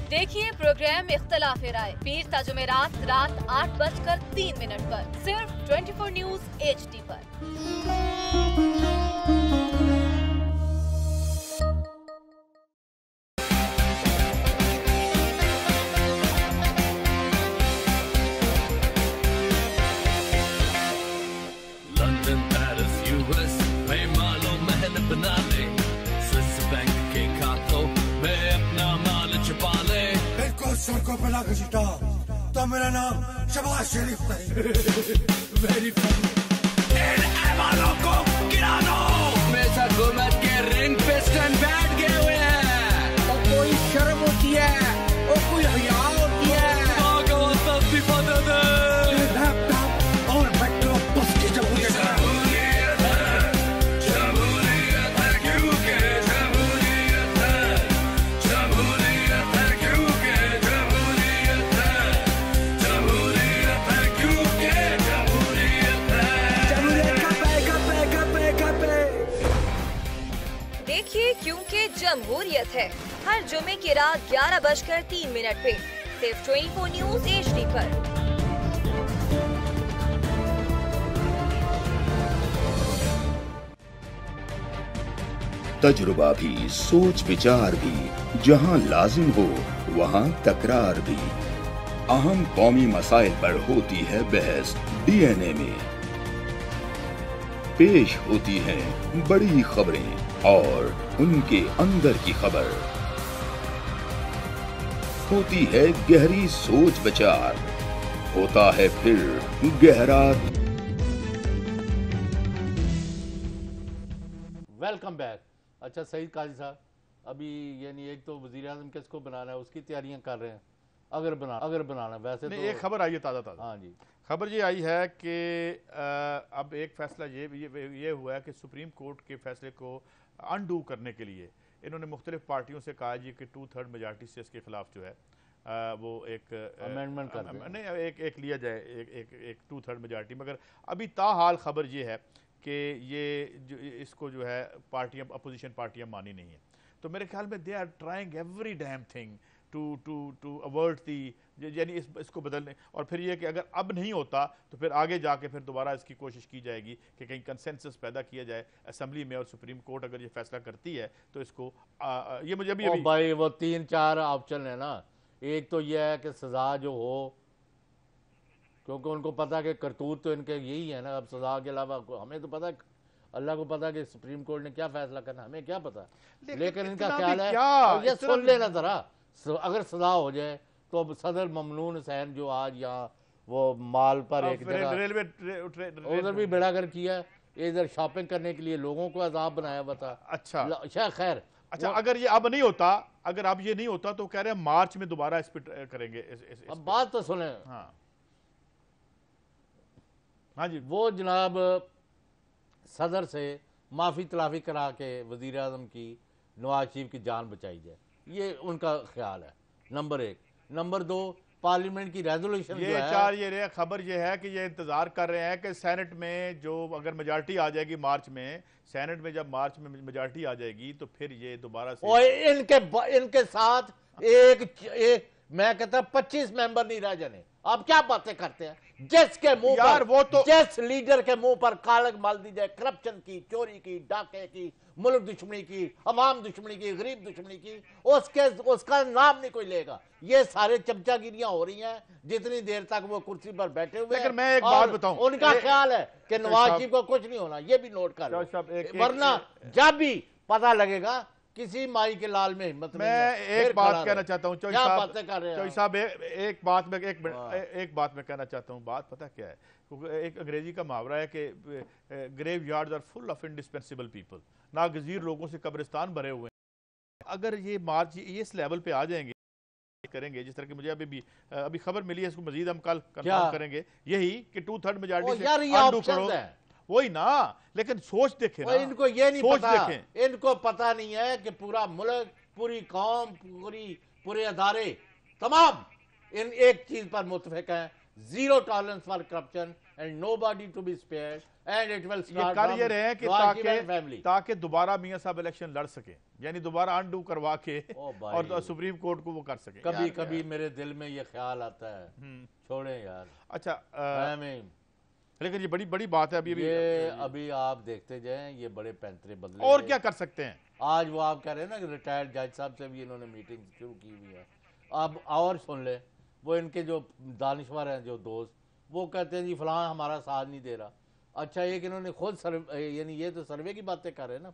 देखिए प्रोग्राम इख्तलाफ राय पीर ता जुमेरात रात 8:03 पर सिर्फ 24 न्यूज HD पर। लंदन पेरिस यूएस में मालो महल बना ले, स्विस बैंक के खातों में अपना माल छुपा ले। सड़कों पर लाकर छिटा तो मेरा नाम शबाज शरीफ नहीं। वेरी फनी इन ऐवानों को गिरा दो। मेरे हुकूमत के रिंग पे स्टैंड बैठ गए हुए हैं। और कोई शर्म होती है और कोई हया होती है। लैपटॉप और मेट्रो बस की जमहूरियत है। देखिए क्योंकि जमहूरियत है हर जुमे की रात 11:03 पे सिर्फ 24 न्यूज HD पर। तजुर्बा भी, सोच विचार भी, जहां लाजिम हो वहां तकरार भी। अहम कौमी मसाइल पर होती है बहस DNA में। पेश होती हैं बड़ी खबरें और उनके अंदर की खबर। होती है गहरी सोच विचार, होता है फिर गहरा। Welcome back. अच्छा सईद काजी साहब, अभी यानी एक तो वजीर आज़म किसको बनाना है उसकी तैयारियां कर रहे हैं। अगर बनाना वैसे तो एक खबर आई है ताज़ा। हाँ जी, खबर ये आई है कि अब एक फैसला ये हुआ है कि सुप्रीम कोर्ट के फैसले को अनडू करने के लिए इन्होंने मुख्तलिफ पार्टियों से कहा जी कि 2/3 मेजॉरिटी से इसके खिलाफ जो है वो एक अमेंडमेंट कर नहीं एक लिया जाए एक 2/3 मेजॉरिटी। मगर अभी ताहाल खबर ये है कि ये इसको जो है पार्टियां अपोजिशन पार्टियां मानी नहीं है। तो मेरे ख्याल में they are trying every damn thing to avert the, यानी इसको बदलने। और फिर ये कि अगर अब नहीं होता तो फिर आगे जाके फिर दोबारा इसकी कोशिश की जाएगी कि कहीं कंसेंसस पैदा किया जाए असेंबली में। और सुप्रीम कोर्ट अगर ये फैसला करती है तो इसको ये मुझे अभी भाई वो 3-4 ऑप्शन है ना। एक तो यह है कि सजा जो हो, क्योंकि उनको पता कि करतूत तो इनके यही है ना। अब सजा के अलावा हमें तो पता, अल्लाह को पता कि सुप्रीम कोर्ट ने क्या फैसला करना, हमें क्या पता। लेकिन इनका ख्याल है ये सुन लेना जरा, अगर सजा हो जाए तो सदर ममनून हुसैन जो आज यहाँ वो माल पर एक जगह उधर भी बेड़ागर किया, इधर शॉपिंग करने के लिए लोगों को अजाब बनाया हुआ था। अच्छा खैर, अच्छा अगर ये अब नहीं होता, अगर अब ये नहीं होता तो कह रहे हैं मार्च में दोबारा इस पे करेंगे। अब बात तो सुने। हाँ जी, वो जनाब सदर से माफी तलाफी करा के वजीर आज़म की नवाज शरीफ की जान बचाई जाए, ये उनका ख्याल है। नंबर 1। नंबर 2, पार्लियामेंट की रेजोल्यूशन ये चार ये खबर ये है कि ये इंतजार कर रहे हैं कि सेनेट में जो अगर मेजॉरिटी आ जाएगी मार्च में, सेनेट में जब मार्च में मेजॉरिटी आ जाएगी तो फिर ये दोबारा से इनके साथ एक मैं कहता 25 मेंबर नहीं रह जाने। आप क्या बातें करते हैं? जिसके मुंह पर वो तो जिस लीडर के मुंह पर कालक माल दी जाए, करप्शन की, चोरी की, डाके की, मुल्क दुश्मनी की, अवाम दुश्मनी की, गरीब दुश्मनी की, उसका नाम नहीं कोई लेगा। ये सारे चमचागिरियां हो रही हैं जितनी देर तक वो कुर्सी पर बैठे हुए। लेकिन मैं एक बात बताऊं, उनका ख्याल है कि नवाज शरीफ को कुछ नहीं होना, ये भी नोट कर लो। वरना जब भी पता लगेगा किसी माई के लाल में हिम्मत नहीं है। मैं एक बात कहना चाहता हूँ क्या बातें कर रहे हैं चौधरी साहब, एक बात मैं कहना चाहता हूँ। बात पता क्या है, क्योंकि एक अंग्रेजी का मुहावरा है कि graveyards are full of indispensable people, नागजीर लोगों से कब्रिस्तान भरे हुए हैं। अगर ये मार्च ये इस लेवल पे आ जाएंगे करेंगे, जिस तरह की मुझे अभी खबर मिली है, इसको मजीद हम कल कंफर्म करेंगे, यही कि 2/3 मेजॉरिटी से वही ना। लेकिन सोच देखें ना, इनको ये नहीं पता, इनको पता नहीं है कि पूरा मुल्क, पूरी कौम, पूरे अदारे तमाम इन एक चीज पर मुतफिक हैं zero tolerance for corruption and nobody to be spared and it will ये start कर from ये रहे हैं कि Nawaz Sharif family. ताकि दोबारा मियां साहब इलेक्शन लड़ सके, यानी दोबारा अनडू करवा के और सुप्रीम कोर्ट को वो कर सके। कभी कभी मेरे दिल में ये ख्याल आता है, छोड़ें यार। अच्छा लेकिन ये बड़ी बड़ी बात है। अभी आप देखते जाएं, ये बड़े पैंतरे बदले और क्या कर सकते हैं। आज वो आप कह रहे हैं ना कि रिटायर्ड जज साहब से भी इन्होंने मीटिंग शुरू की हुई है। अब और सुन ले, वो इनके जो दानिश्वर हैं, जो दोस्त, वो कहते हैं जी फलां हमारा साथ नहीं दे रहा। अच्छा, एक इन्होंने खुद सर्वे, यानी ये तो सर्वे की बातें कर रहे हैं ना,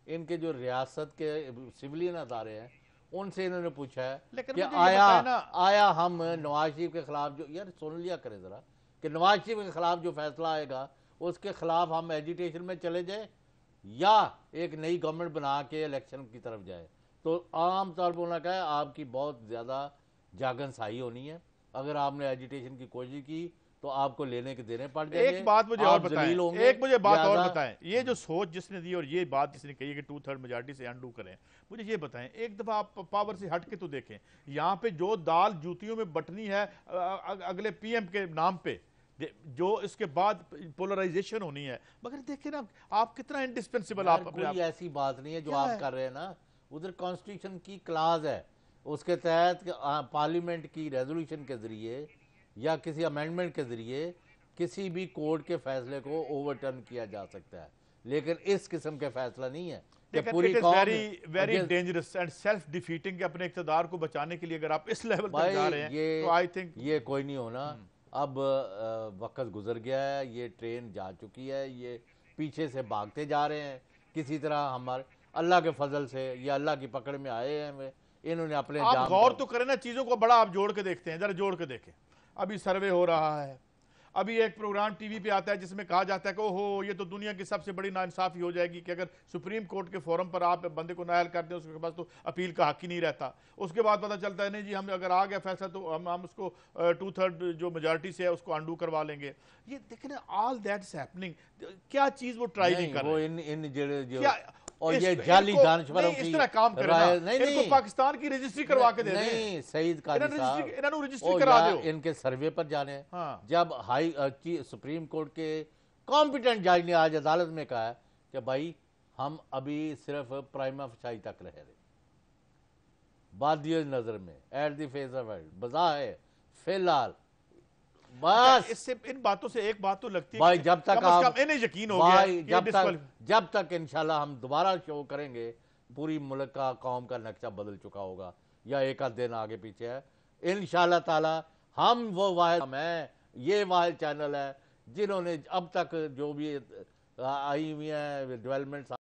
इनके जो रियासत के सिविलियन अदारे हैं उनसे इन्होंने पूछा है कि आया हम नवाज शरीफ के खिलाफ जो, यार सुन लिया करें जरा, कि नवाज शरीफ के खिलाफ जो फैसला आएगा उसके खिलाफ हम एजिटेशन में चले जाए या एक नई गवर्नमेंट बना के इलेक्शन की तरफ जाए। तो आम तौर पर उन्होंने कहा है आपकी बहुत ज़्यादा जागन साई होनी है, अगर आपने एजिटेशन की कोशिश की तो आपको लेने के देने पड़ जाएंगे। एक बात मुझे और बताएं, ये जो सोच जिसने दी और ये बात जिसने कही कि 2/3 मेजॉरिटी से अनडू करें, मुझे ये बताएं, एक दफा आप पावर से हट के तो देखें, यहाँ पे जो दाल जूतियों में बटनी है अगले पीएम के नाम पे, जो इसके बाद पोलराइजेशन होनी है, मगर देखिए ना आप कितना इंडिस्पेंसिबल आप कोई ऐसी बात नहीं है जो आप कर रहे हैं ना, उधर कॉन्स्टिट्यूशन की क्लाज है, उसके तहत पार्लियामेंट की रेजोल्यूशन के जरिए या किसी अमेंडमेंट के जरिए किसी भी कोर्ट के फैसले को ओवरटर्न किया जा सकता है, लेकिन इस किस्म के फैसला नहीं है। Very dangerous and self defeating के अपने इक़्तिदार को बचाने के लिए अगर आप इस लेवल पर जा रहे हैं तो आई थिंक ये कोई नहीं होना। अब वक्त गुजर गया है, ये ट्रेन जा चुकी है, ये पीछे से भागते जा रहे हैं किसी तरह। हमारे अल्लाह के फजल से ये अल्लाह की पकड़ में आए हैं, इन्होंने अपने आप गौर तो करें ना चीजों को, बड़ा आप जोड़ के देखते हैं, जरा जोड़ के देखें। अभी सर्वे हो रहा है, अभी एक प्रोग्राम टीवी पे आता है जिसमें कहा जाता है कि ओहो ये तो दुनिया की सबसे बड़ी नाइंसाफी हो जाएगी कि अगर सुप्रीम कोर्ट के फोरम पर आप बंदे को नायल कर दें, उसके पास तो अपील का हक ही नहीं रहता। उसके बाद पता चलता है नहीं जी, हम अगर आ गया फैसला तो हम उसको 2/3 जो मेजॉरिटी से है उसको अंडू करवा लेंगे। ये देखें ना, ऑल दैट्स हैपनिंग, क्या चीज वो ट्राई नहीं कर रहे और ये जाली दानश्वरों की इस तरह काम कर रहा है। नहीं, पाकिस्तान की रजिस्ट्री करवा के दे नहीं, सईद काजी साहब इन्होंने रजिस्ट्री करा दो, इनके सर्वे पर जाने। जब सुप्रीम कोर्ट के कॉम्पिटेंट जज ने आज अदालत में कहा है कि भाई हम अभी सिर्फ प्राइमा फसाई तक रह रहे, बादियों नजर में at the face of world बजा है फिलहाल, बस इससे इन बातों से एक बात तो लगती है भाई, जब तक आप इन्हें यकीन हो गया जब तक इंशाल्लाह हम दोबारा शो करेंगे, पूरी मुल्क का कौम का नक्शा बदल चुका होगा या एक आध दिन आगे पीछे है इंशाल्लाह ताला। हम वो वाहिद हैं, ये वाहिद चैनल है जिन्होंने अब तक जो भी आई हुई है डेवलपमेंट